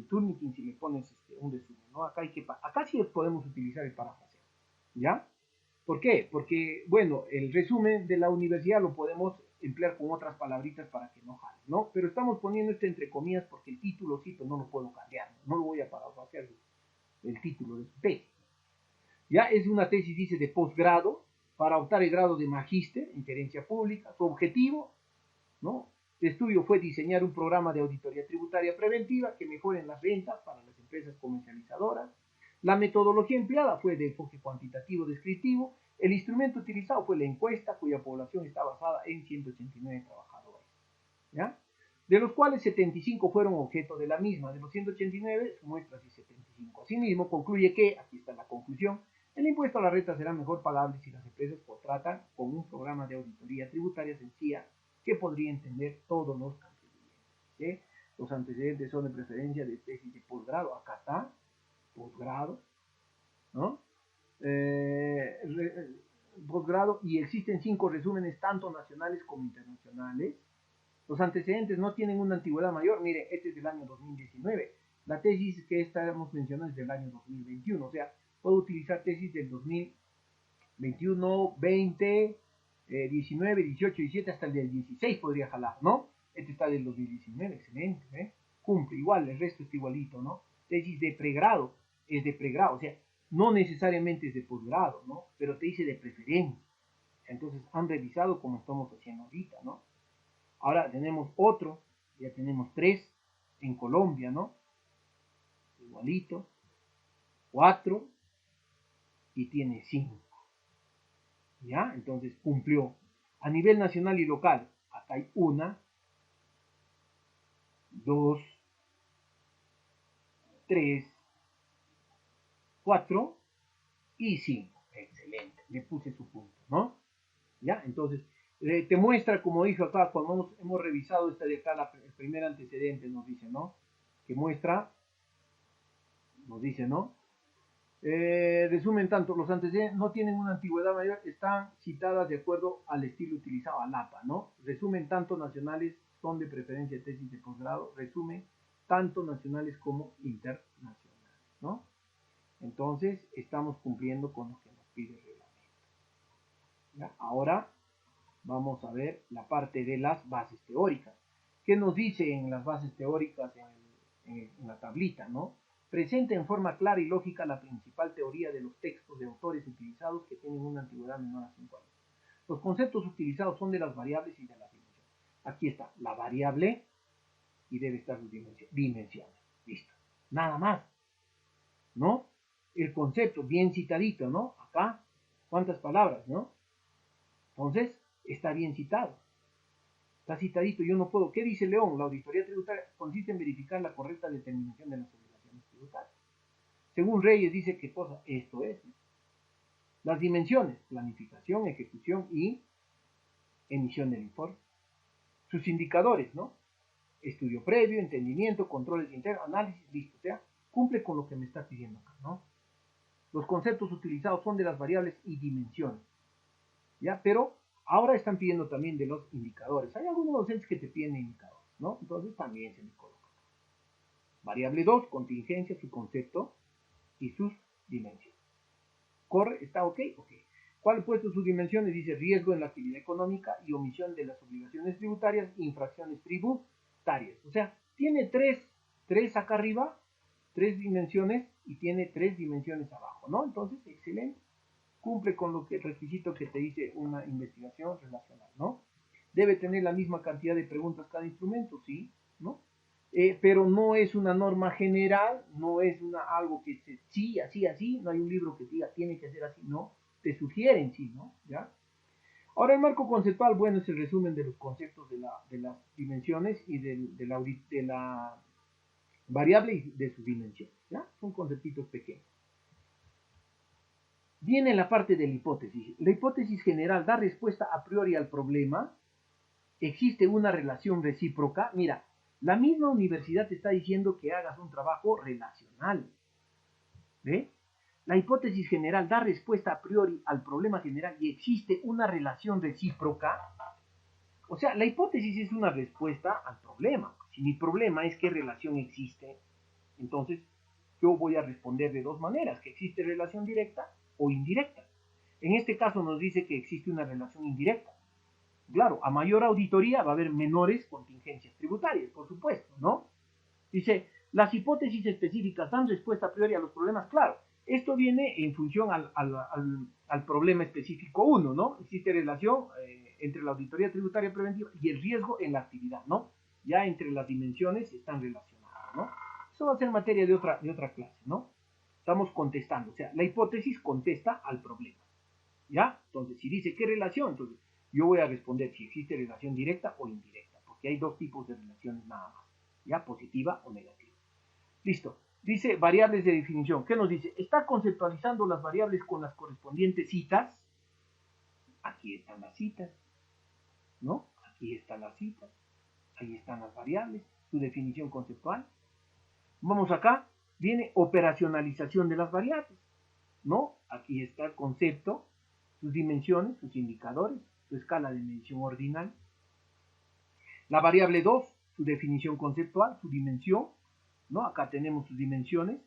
Turnitin si le pones un resumen, ¿no? Acá sí podemos utilizar el parafraseo, ¿ya? ¿Por qué? Porque, bueno, el resumen de la universidad lo podemos emplear con otras palabritas para que no jale, ¿no? Pero estamos poniendo esto entre comillas porque el título sí, pues no lo puedo cambiar, no lo voy a parafrasear el título de su tesis. Ya es una tesis, dice, de posgrado para optar el grado de magíster en gerencia pública. Su objetivo, ¿no? De estudio fue diseñar un programa de auditoría tributaria preventiva que mejore las rentas para las empresas comercializadoras. La metodología empleada fue de enfoque cuantitativo descriptivo. El instrumento utilizado fue la encuesta, cuya población está basada en 189 trabajadores, ¿ya? De los cuales 75 fueron objeto de la misma. De los 189, su muestra es 75. Asimismo, concluye que, aquí está la conclusión, el impuesto a la renta será mejor pagable si las empresas contratan con un programa de auditoría tributaria sencilla que podría entender todos los contribuyentes. ¿Sí? Los antecedentes son de preferencia de tesis de posgrado. Acá está, posgrado, ¿no? Posgrado, y existen 5 resúmenes, tanto nacionales como internacionales. Los antecedentes no tienen una antigüedad mayor. Mire, este es del año 2019. La tesis que estamos mencionando es del año 2021. O sea, puedo utilizar tesis del 2021, 20, 19, 18, 17, hasta el del 16 podría jalar, ¿no? Este está del 2019, excelente, ¿eh? Cumple igual, el resto está igualito, ¿no? Tesis de pregrado, es de pregrado, o sea, no necesariamente es de posgrado, ¿no? Pero te dice de preferencia. Entonces han revisado como estamos haciendo ahorita, ¿no? Ahora tenemos otro, ya tenemos 3 en Colombia, ¿no? Igualito, 4 y tiene 5, ¿ya? Entonces cumplió. A nivel nacional y local, acá hay 1, 2, 3, 4 y 5. Excelente, le puse su punto, ¿no? ¿Ya? Entonces, te muestra, como dijo acá, cuando hemos revisado esta de acá, el primer antecedente nos dice, ¿no? Que muestra, nos dice, ¿no? Resumen tanto, los antecedentes no tienen una antigüedad mayor, están citadas de acuerdo al estilo utilizado, al APA, ¿no? Resumen tanto nacionales son de preferencia tesis de posgrado, resumen tanto nacionales como internacionales, ¿no? Entonces, estamos cumpliendo con lo que nos pide el reglamento. ¿Ya? Ahora vamos a ver la parte de las bases teóricas. ¿Qué nos dice en las bases teóricas en la tablita, ¿no? Presenta en forma clara y lógica la principal teoría de los textos de autores utilizados que tienen una antigüedad menor a 5 años. Los conceptos utilizados son de las variables y de las dimensiones. Aquí está la variable y debe estar sus dimensiones. Listo. Nada más, ¿no? El concepto bien citadito, ¿no? Acá, ¿cuántas palabras, no? Entonces, está bien citado. Está citadito, yo no puedo. ¿Qué dice León? La auditoría tributaria consiste en verificar la correcta determinación de las obligaciones tributarias. Según Reyes dice qué cosa, esto es. Las dimensiones, planificación, ejecución y emisión del informe. Sus indicadores, ¿no? Estudio previo, entendimiento, controles internos, análisis, listo. O sea, cumple con lo que me está pidiendo acá, ¿no? Los conceptos utilizados son de las variables y dimensiones, ¿ya? Pero ahora están pidiendo también de los indicadores. Hay algunos docentes que te piden indicadores, ¿no? Entonces también se me coloca. Variable 2, contingencia, su concepto y sus dimensiones. ¿Corre? ¿Está ok? Ok. ¿Cuál puesto sus dimensiones? Dice riesgo en la actividad económica y omisión de las obligaciones tributarias, infracciones tributarias. O sea, tiene tres acá arriba, 3 dimensiones y tiene 3 dimensiones abajo, ¿no? Entonces, excelente. Cumple con lo que el requisito que te dice una investigación relacional, ¿no? Debe tener la misma cantidad de preguntas cada instrumento, sí, ¿no? Pero no es una norma general, no es algo que se, sí, así, no hay un libro que diga tiene que ser así, no, te sugieren, sí, ¿no? ¿Ya? Ahora el marco conceptual, bueno, es el resumen de los conceptos de las dimensiones y de la variable y de sus dimensiones, ¿ya? Son conceptitos pequeños. Viene la parte de la hipótesis. La hipótesis general da respuesta a priori al problema. Existe una relación recíproca. Mira, la misma universidad te está diciendo que hagas un trabajo relacional. ¿Ve? La hipótesis general da respuesta a priori al problema general y existe una relación recíproca. O sea, la hipótesis es una respuesta al problema. Si mi problema es qué relación existe, entonces yo voy a responder de dos maneras, que existe relación directa o indirecta. En este caso nos dice que existe una relación indirecta. Claro, a mayor auditoría va a haber menores contingencias tributarias, por supuesto, ¿no? Dice, las hipótesis específicas dan respuesta a priori a los problemas, claro. Esto viene en función al problema específico 1, ¿no? Existe relación entre la auditoría tributaria preventiva y el riesgo en la actividad, ¿no? Ya entre las dimensiones están relacionadas, ¿no? Eso va a ser materia de otra clase, ¿no? Estamos contestando, o sea, la hipótesis contesta al problema, ¿ya? Entonces, si dice qué relación, entonces yo voy a responder si existe relación directa o indirecta, porque hay dos tipos de relaciones nada más, ¿ya? Positiva o negativa. Listo. Dice variables de definición. ¿Qué nos dice? Está conceptualizando las variables con las correspondientes citas. Aquí están las citas, ¿no? Aquí están las citas. Ahí están las variables, su definición conceptual. Vamos acá, viene operacionalización de las variables, ¿no? Aquí está el concepto, sus dimensiones, sus indicadores, su escala de medición ordinal. La variable 2, su definición conceptual, su dimensión, ¿no? Acá tenemos sus dimensiones,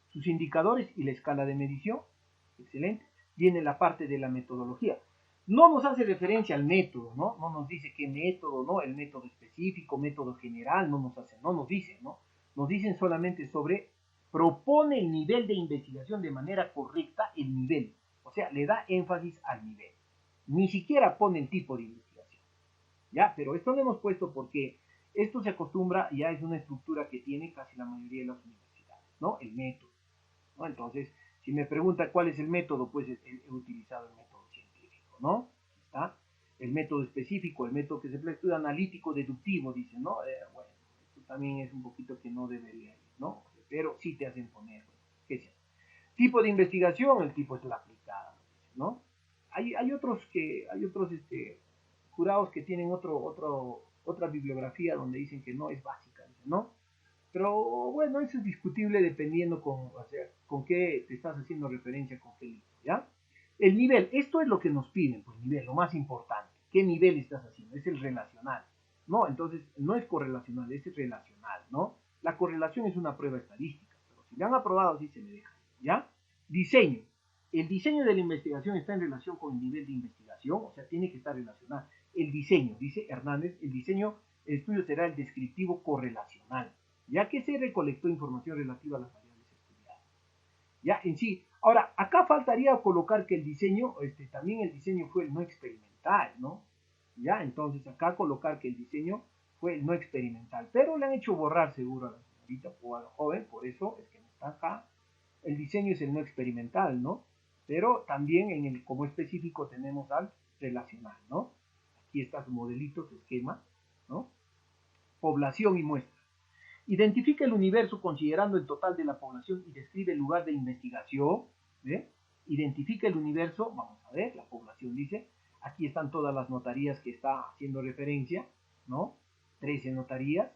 sus indicadores y la escala de medición. Excelente. Viene la parte de la metodología. No nos hace referencia al método, ¿no? No nos dice qué método, ¿no? El método específico, método general, no nos dice, ¿no? Nos dicen solamente sobre, propone el nivel de investigación de manera correcta, el nivel. O sea, le da énfasis al nivel. Ni siquiera pone el tipo de investigación. ¿Ya? Pero esto lo hemos puesto porque esto se acostumbra, ya es una estructura que tiene casi la mayoría de las universidades, ¿no? El método, ¿no? Entonces, si me pregunta cuál es el método, pues he utilizado el método científico, ¿no? ¿Está? El método específico, el método que se estudia analítico, deductivo, dicen, ¿no? Bueno, esto también es un poquito que no debería ir, ¿no? Pero sí te hacen poner, ¿qué sea? Tipo de investigación, el tipo es la aplicada, ¿no? Hay otros jurados que tienen otra bibliografía donde dicen que no es básica, ¿no? Pero bueno, eso es discutible dependiendo con qué te estás haciendo referencia, con qué libro, ¿ya? El nivel, esto es lo que nos piden, pues nivel, lo más importante. ¿Qué nivel estás haciendo? Es el relacional, ¿no? Entonces, no es correlacional, es relacional, ¿no? La correlación es una prueba estadística, pero si le han aprobado, sí se le deja, ¿ya? Diseño. El diseño de la investigación está en relación con el nivel de investigación, o sea, tiene que estar relacionado. El diseño, dice Hernández, el estudio será el descriptivo correlacional. ¿Ya qué es que recolectó información relativa a las variables estudiadas. Ya, en sí. Ahora, acá faltaría colocar que el diseño, también el diseño fue el no experimental, ¿no? Ya, entonces acá colocar que el diseño fue el no experimental, pero le han hecho borrar seguro a la señorita o a la joven, por eso es que no está acá. El diseño es el no experimental, ¿no? Pero también en el como específico tenemos al relacional, ¿no? Aquí está su modelito, su esquema, ¿no? Población y muestra. Identifica el universo considerando el total de la población y describe el lugar de investigación. ¿Ve? Identifica el universo, vamos a ver, la población dice, aquí están todas las notarías que está haciendo referencia, ¿no? 13 notarías,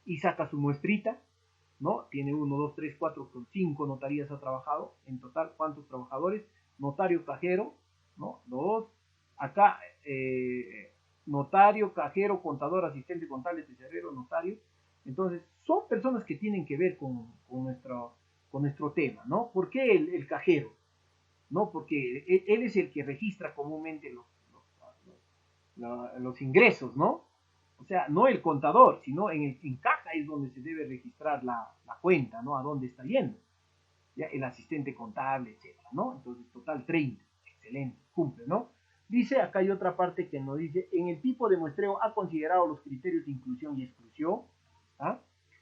y saca su muestrita, ¿no? Tiene 1, 2, 3, 4, 5 notarías ha trabajado, en total, ¿cuántos trabajadores? Notario, cajero, ¿no? 2, acá, notario, cajero, contador, asistente contable, tesorero, notario. Entonces, son personas que tienen que ver con nuestro tema, ¿no? ¿Por qué el cajero? ¿No? Porque él es el que registra comúnmente los ingresos, ¿no? O sea, no el contador, sino en caja es donde se debe registrar la cuenta, ¿no? A dónde está yendo. ¿Ya? El asistente contable, etcétera, ¿no? Entonces, total 30. Excelente, cumple, ¿no? Dice, acá hay otra parte que nos dice, en el tipo de muestreo ha considerado los criterios de inclusión y exclusión. ¿Ah?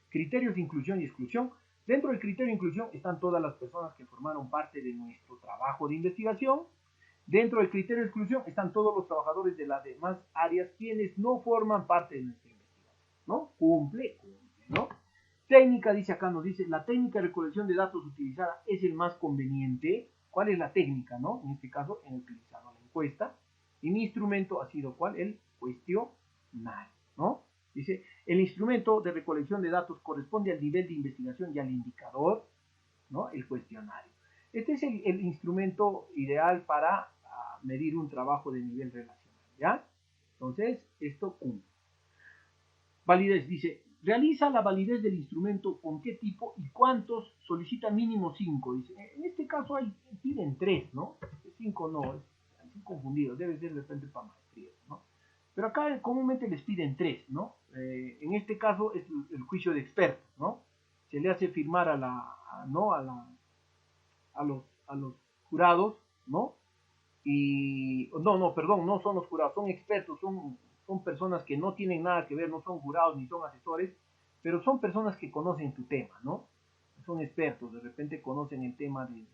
Criterios de inclusión y exclusión. Dentro del criterio de inclusión están todas las personas que formaron parte de nuestro trabajo de investigación. Dentro del criterio de exclusión están todos los trabajadores de las demás áreas quienes no forman parte de nuestra investigación, ¿no? Cumple, ¿no? Técnica, dice acá, nos dice, la técnica de recolección de datos utilizada es el más conveniente. ¿Cuál es la técnica, no? En este caso, en utilizado la encuesta. Y mi instrumento ha sido, ¿cuál? El cuestionario, ¿no? Dice, el instrumento de recolección de datos corresponde al nivel de investigación y al indicador, ¿no? El cuestionario. Este es el instrumento ideal para medir un trabajo de nivel relacional, ¿ya? Entonces, esto cumple. Validez, dice, realiza la validez del instrumento con qué tipo y cuántos, solicita mínimo 5, dice. En este caso piden 3, ¿no? 5 no, estoy confundido, debe ser de repente para maestrías, ¿no? Pero acá comúnmente les piden 3, ¿no? En este caso es el juicio de expertos, ¿no? Se le hace firmar a los jurados, ¿no? Y perdón, no son los jurados, son expertos, son personas que no tienen nada que ver, no son jurados ni son asesores, pero son personas que conocen tu tema, ¿no? Son expertos, de repente conocen el tema de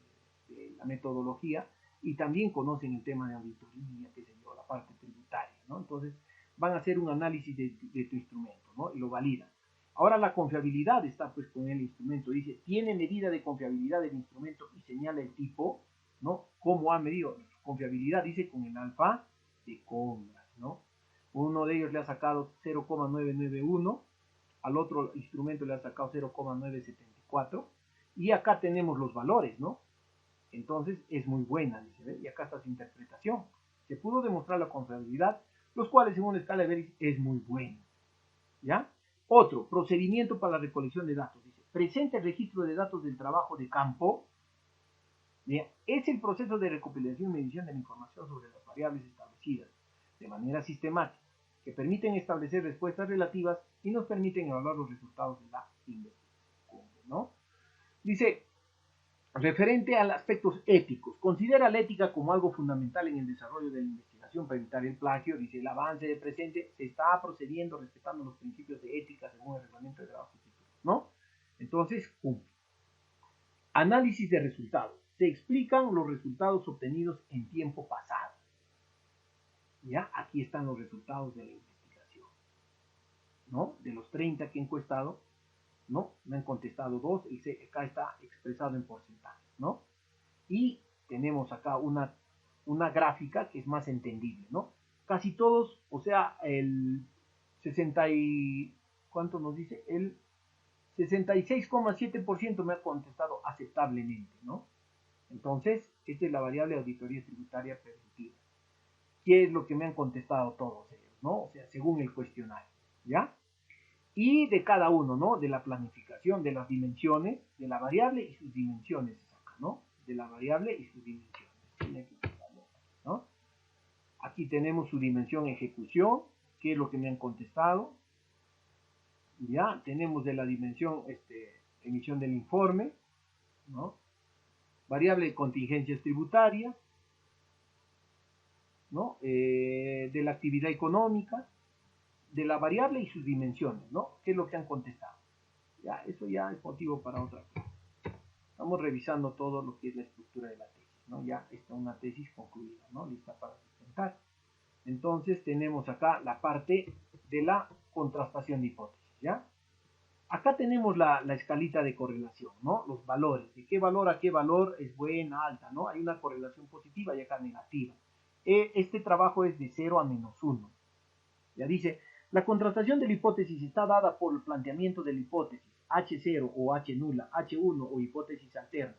la metodología y también conocen el tema de auditoría, qué sé yo, la parte tributaria, ¿no? Entonces van a hacer un análisis de tu instrumento, ¿no? Y lo validan. Ahora la confiabilidad está pues con el instrumento, dice, tiene medida de confiabilidad del instrumento y señala el tipo, ¿no? ¿Cómo ha medido? Confiabilidad, dice, con el alfa de Congrad, ¿no? Uno de ellos le ha sacado 0,991, al otro instrumento le ha sacado 0,974, y acá tenemos los valores, ¿no? Entonces es muy buena, dice, ¿ve? Y acá está su interpretación. Se pudo demostrar la confiabilidad, los cuales según la escala de Veris es muy buena, ¿ya? Otro, procedimiento para la recolección de datos, dice, presenta el registro de datos del trabajo de campo. Bien, es el proceso de recopilación y medición de la información sobre las variables establecidas de manera sistemática, que permiten establecer respuestas relativas y nos permiten evaluar los resultados de la investigación, ¿no? Dice, referente a aspectos éticos, considera la ética como algo fundamental en el desarrollo de la investigación para evitar el plagio. Dice, el avance del presente se está procediendo respetando los principios de ética según el reglamento de trabajo, ¿no? Entonces, cumple. Análisis de resultados. Se explican los resultados obtenidos en tiempo pasado. ¿Ya? Aquí están los resultados de la investigación, ¿no? De los 30 que he encuestado, ¿no? Me han contestado 2, acá está expresado en porcentajes, ¿no? Y tenemos acá una gráfica que es más entendible, ¿no? Casi todos, o sea, el 60 y... ¿cuánto nos dice? El 66,7% me ha contestado aceptablemente, ¿no? Entonces, esta es la variable auditoría tributaria preventiva. ¿Qué es lo que me han contestado todos ellos, ¿no? O sea, según el cuestionario, ¿ya? Y de cada uno, ¿no? De la planificación, de las dimensiones, de la variable y sus dimensiones, ¿no? De la variable y sus dimensiones, ¿no? Aquí tenemos su dimensión ejecución, qué es lo que me han contestado, Ya tenemos de la dimensión, emisión del informe, ¿no? Variable de contingencias tributarias, ¿no? De la actividad económica, de la variable y sus dimensiones, ¿no? ¿Qué es lo que han contestado? Ya, eso ya es motivo para otra cosa. Estamos revisando todo lo que es la estructura de la tesis, ¿no? Ya está una tesis concluida, ¿no? Lista para sustentar. Entonces tenemos acá la parte de la contrastación de hipótesis, ¿ya? Acá tenemos la escalita de correlación, ¿no? Los valores, de qué valor a qué valor es buena, alta, ¿no? Hay una correlación positiva y acá negativa. Este trabajo es de 0 a -1. Ya dice, la contrastación de la hipótesis está dada por el planteamiento de la hipótesis, H0 o H nula, H1 o hipótesis alterna,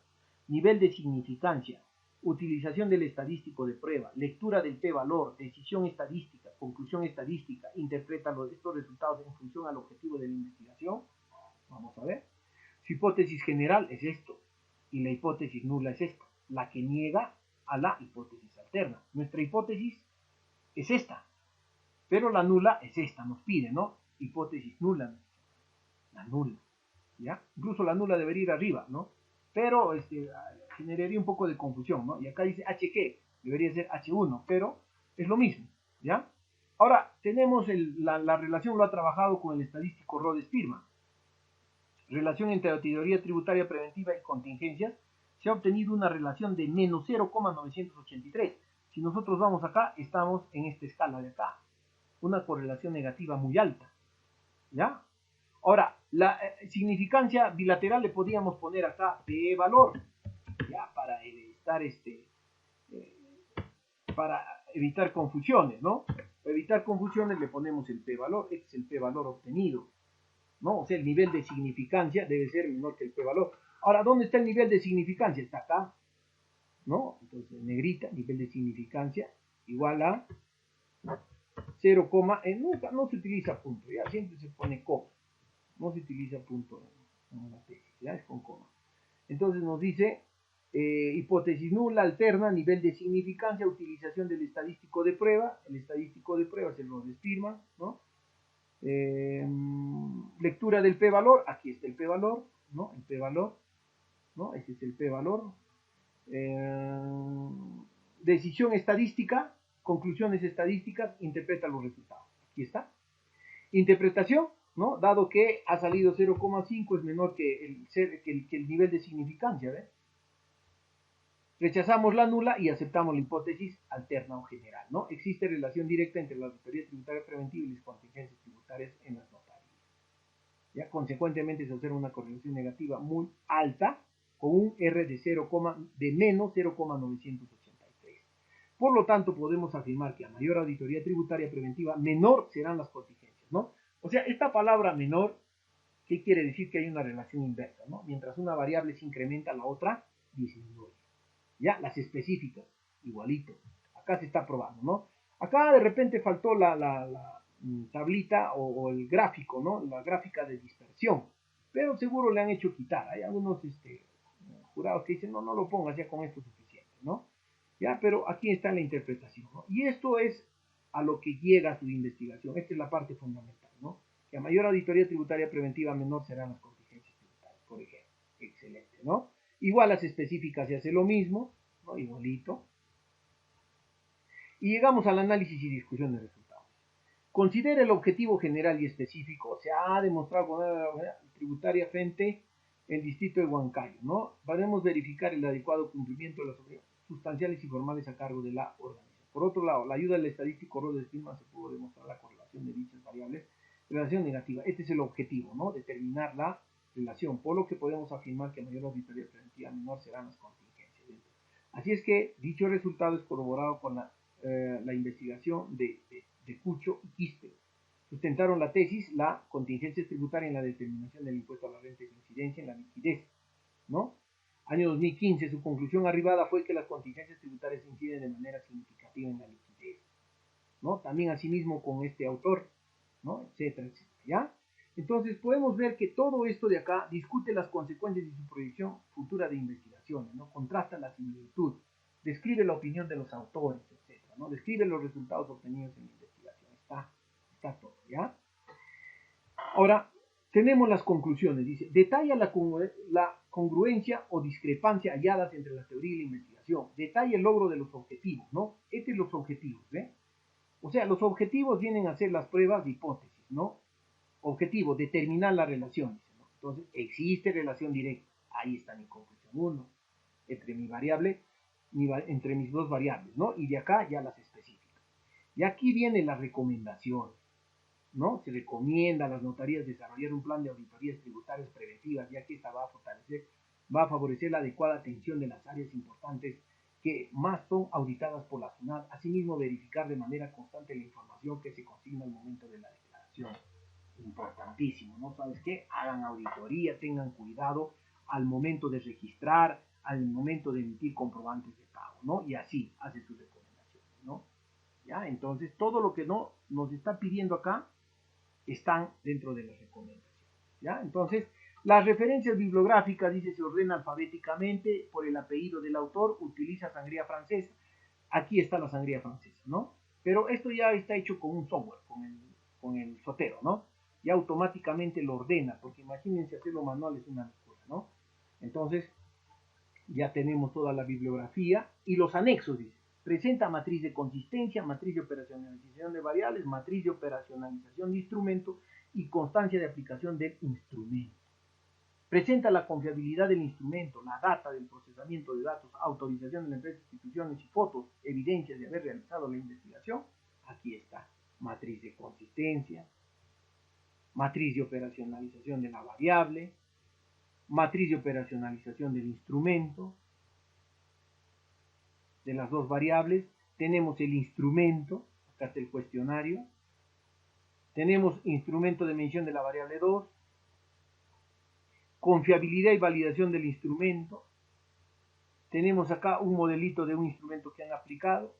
nivel de significancia, utilización del estadístico de prueba, lectura del p-valor, decisión estadística, conclusión estadística, interpreta estos resultados en función al objetivo de la investigación. Vamos a ver. Su hipótesis general es esto y la hipótesis nula es esta, la que niega a la hipótesis alterna. Nuestra hipótesis es esta, pero la nula es esta, nos pide, ¿no? Hipótesis nula, la nula, ¿ya? Incluso la nula debería ir arriba, ¿no? Pero generaría un poco de confusión, ¿no? Y acá dice HQ, debería ser H1, pero es lo mismo, ¿ya? Ahora, tenemos la relación, lo ha trabajado con el estadístico Rhodes-Spearman. Relación entre la teoría tributaria preventiva y contingencias, se ha obtenido una relación de menos 0,983. Si nosotros vamos acá, estamos en esta escala de acá. Una correlación negativa muy alta. ¿Ya? Ahora, la significancia bilateral le podríamos poner acá p-valor, ¿ya? Para para evitar confusiones, ¿no? Para evitar confusiones le ponemos el p-valor, este es el p-valor obtenido, ¿no? O sea, el nivel de significancia debe ser menor que el p-valor. Ahora, ¿dónde está el nivel de significancia? Está acá, ¿no? Entonces, negrita, nivel de significancia igual a 0, nunca, no se utiliza punto, ya siempre se pone coma, no se utiliza punto en la tesis, ya es con coma. Entonces nos dice, hipótesis nula, alterna, nivel de significancia, utilización del estadístico de prueba, el estadístico de prueba se lo desfirma, ¿no? Lectura del p-valor, aquí está el p-valor, ¿no? El p-valor, ¿no? Ese es el p-valor. Decisión estadística, conclusiones estadísticas, interpreta los resultados. Aquí está. Interpretación, ¿no? Dado que ha salido 0,5 es menor que el nivel de significancia, ¿ves? Rechazamos la nula y aceptamos la hipótesis alterna o general, ¿no? Existe relación directa entre la auditoría tributaria preventiva y las contingencias tributarias en las notarías. Ya, consecuentemente se observa una correlación negativa muy alta con un R de menos 0,983. Por lo tanto, podemos afirmar que a mayor auditoría tributaria preventiva, menor serán las contingencias, ¿no? O sea, esta palabra menor, ¿qué quiere decir? Que hay una relación inversa, ¿no? Mientras una variable se incrementa, la otra disminuye. Ya, las específicas, igualito. Acá se está probando, ¿no? Acá de repente faltó la tablita o el gráfico, ¿no? La gráfica de dispersión. Pero seguro le han hecho quitar. Hay algunos jurados que dicen, no, no lo pongas, ya con esto es suficiente, ¿no? Ya, pero aquí está la interpretación, ¿no? Y esto es a lo que llega su investigación. Esta es la parte fundamental, ¿no? Que a mayor auditoría tributaria preventiva, menor serán las contingencias tributarias, por ejemplo. Excelente, ¿no? Igual las específicas se hace lo mismo, ¿no? Igualito. Y llegamos al análisis y discusión de resultados. Considera el objetivo general y específico. Se ha demostrado con la tributaria frente al distrito de Huancayo, ¿no? Podemos verificar el adecuado cumplimiento de las obligaciones sustanciales y formales a cargo de la organización. Por otro lado, la ayuda del estadístico Rhodes-Spearman se pudo demostrar la correlación de dichas variables, relación negativa. Este es el objetivo, ¿no? Determinar la relación, por lo que podemos afirmar que a mayor auditoría preventiva, menor serán las contingencias. Así es que dicho resultado es corroborado con la investigación de Cucho y Quispe. Sustentaron la tesis, la contingencia tributaria en la determinación del impuesto a la renta y su incidencia en la liquidez, ¿no? Año 2015, su conclusión arribada fue que las contingencias tributarias inciden de manera significativa en la liquidez, ¿no? También asimismo con este autor, ¿no? Etcétera, etcétera, ¿ya? Entonces podemos ver que todo esto de acá discute las consecuencias de su proyección futura de investigaciones, ¿no? Contrasta la similitud, describe la opinión de los autores, etcétera, ¿no? Describe los resultados obtenidos en la investigación. Está todo, ¿ya? Ahora, tenemos las conclusiones. Dice, detalla la congruencia o discrepancia halladas entre la teoría y la investigación. Detalla el logro de los objetivos, ¿no? Estos son los objetivos, ¿ve? O sea, los objetivos vienen a ser las pruebas de hipótesis, ¿no? Objetivo, determinar la relación, ¿no? Entonces, existe relación directa. Ahí está mi conclusión 1, entre mi variable, entre mis dos variables, ¿no? Y de acá ya las específicas. Y aquí viene la recomendación, ¿no? Se recomienda a las notarías desarrollar un plan de auditorías tributarias preventivas, ya que esta va a favorecer la adecuada atención de las áreas importantes que más son auditadas por la SUNAT. Asimismo, verificar de manera constante la información que se consigna al momento de la declaración. Importantísimo, ¿no? ¿Sabes qué? Hagan auditoría, tengan cuidado al momento de registrar, al momento de emitir comprobantes de pago, ¿no? Y así hace sus recomendaciones, ¿no? ¿Ya? Entonces, todo lo que no nos está pidiendo acá están dentro de las recomendaciones, ¿ya? Entonces, las referencias bibliográficas, dice, se ordena alfabéticamente por el apellido del autor, utiliza sangría francesa. Aquí está la sangría francesa, ¿no? Pero esto ya está hecho con un software, con el Zotero, ¿no? Ya automáticamente lo ordena, porque imagínense hacerlo manual es una locura, ¿no? Entonces, ya tenemos toda la bibliografía y los anexos, dice. Presenta matriz de consistencia, matriz de operacionalización de variables, matriz de operacionalización de instrumento y constancia de aplicación del instrumento. Presenta la confiabilidad del instrumento, la data del procesamiento de datos, autorización de la empresa, instituciones y fotos, evidencias de haber realizado la investigación. Aquí está, matriz de consistencia, matriz de operacionalización de la variable, matriz de operacionalización del instrumento, de las dos variables, tenemos el instrumento, acá está el cuestionario, tenemos instrumento de medición de la variable 2, confiabilidad y validación del instrumento, tenemos acá un modelito de un instrumento que han aplicado,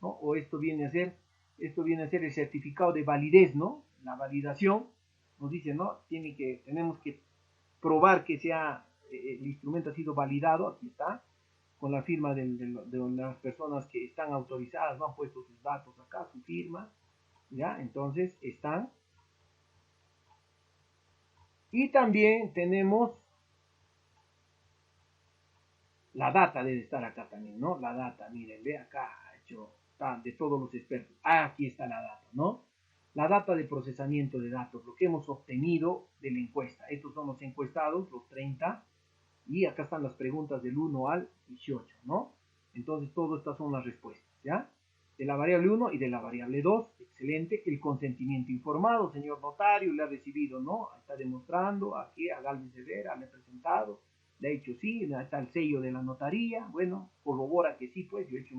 ¿no? O esto viene a ser el certificado de validez, ¿no? La validación, nos dice, ¿no? Tenemos que probar que el instrumento ha sido validado, aquí está, con la firma de las personas que están autorizadas, no han puesto sus datos acá, su firma, ¿ya? Entonces están. Y también tenemos la data, debe estar acá también, ¿no? La data, miren, ve acá, está de todos los expertos. Aquí está la data, ¿no? La data de procesamiento de datos, lo que hemos obtenido de la encuesta. Estos son los encuestados, los 30, y acá están las preguntas del 1 al 18, ¿no? Entonces, todas estas son las respuestas, ¿ya? De la variable 1 y de la variable 2, excelente. El consentimiento informado, señor notario, le ha recibido, ¿no? Está demostrando, aquí a Galvez Herrera, le ha presentado, le ha dicho sí, está el sello de la notaría, bueno, corrobora que sí, pues, yo he hecho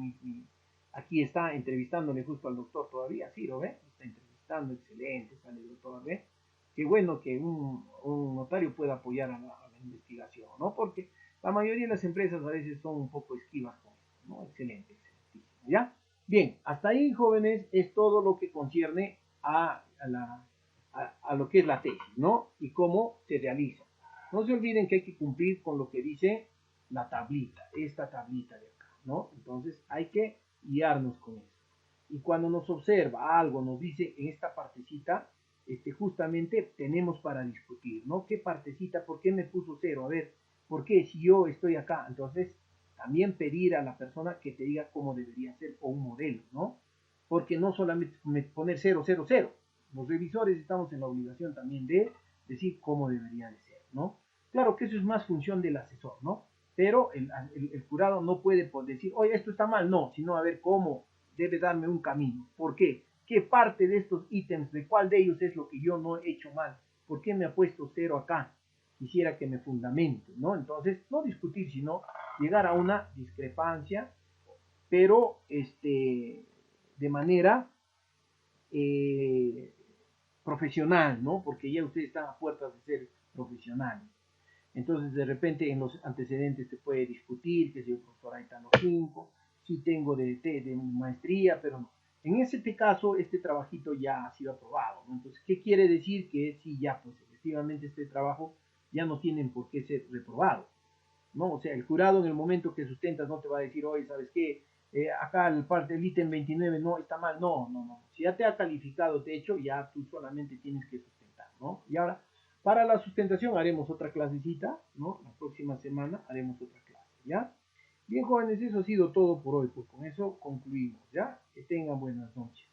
aquí está entrevistándole justo al doctor todavía, sí, ¿lo ve? Está entrevistando, excelente, sale el doctor, ¿ve? Qué bueno que un notario pueda apoyar a la investigación, ¿no? Porque la mayoría de las empresas a veces son un poco esquivas con esto, ¿no? Excelente, excelentísimo, ¿ya? Bien, hasta ahí, jóvenes, es todo lo que concierne a lo que es la tesis, ¿no? Y cómo se realiza. No se olviden que hay que cumplir con lo que dice la tablita, esta tablita de acá, ¿no? Entonces hay que guiarnos con eso. Y cuando nos observa algo, nos dice en esta partecita, justamente tenemos para discutir, ¿no? ¿Qué partecita? ¿Por qué me puso 0? A ver, ¿por qué si yo estoy acá? Entonces, también pedir a la persona que te diga cómo debería ser o un modelo, ¿no? Porque no solamente poner 0, 0, 0. Los revisores estamos en la obligación también de decir cómo debería de ser, ¿no? Claro que eso es más función del asesor, ¿no? Pero el jurado no puede decir, oye, esto está mal, no, sino a ver cómo debe darme un camino. ¿Por qué? ¿Qué parte de estos ítems, de cuál de ellos es lo que yo no he hecho mal? ¿Por qué me ha puesto 0 acá? Quisiera que me fundamente, ¿no? Entonces, no discutir, sino llegar a una discrepancia, pero de manera profesional, ¿no? Porque ya ustedes están a puertas de ser profesionales. Entonces, de repente, en los antecedentes se puede discutir que si el profesor ahí está en los 5, si tengo de maestría, pero no. En este caso, este trabajito ya ha sido aprobado, ¿no? Entonces, ¿qué quiere decir? Que sí, ya, pues, efectivamente, este trabajo ya no tienen por qué ser reprobado, ¿no? O sea, el jurado en el momento que sustentas no te va a decir, oye, ¿sabes qué? Acá el ítem 29 no está mal, no. Si ya te ha calificado, de hecho, ya tú solamente tienes que sustentar, ¿no? Y ahora Para la sustentación haremos otra clasecita, ¿no? La próxima semana haremos otra clase, ¿ya? Bien, jóvenes, eso ha sido todo por hoy. Pues con eso concluimos, ¿ya? Que tengan buenas noches.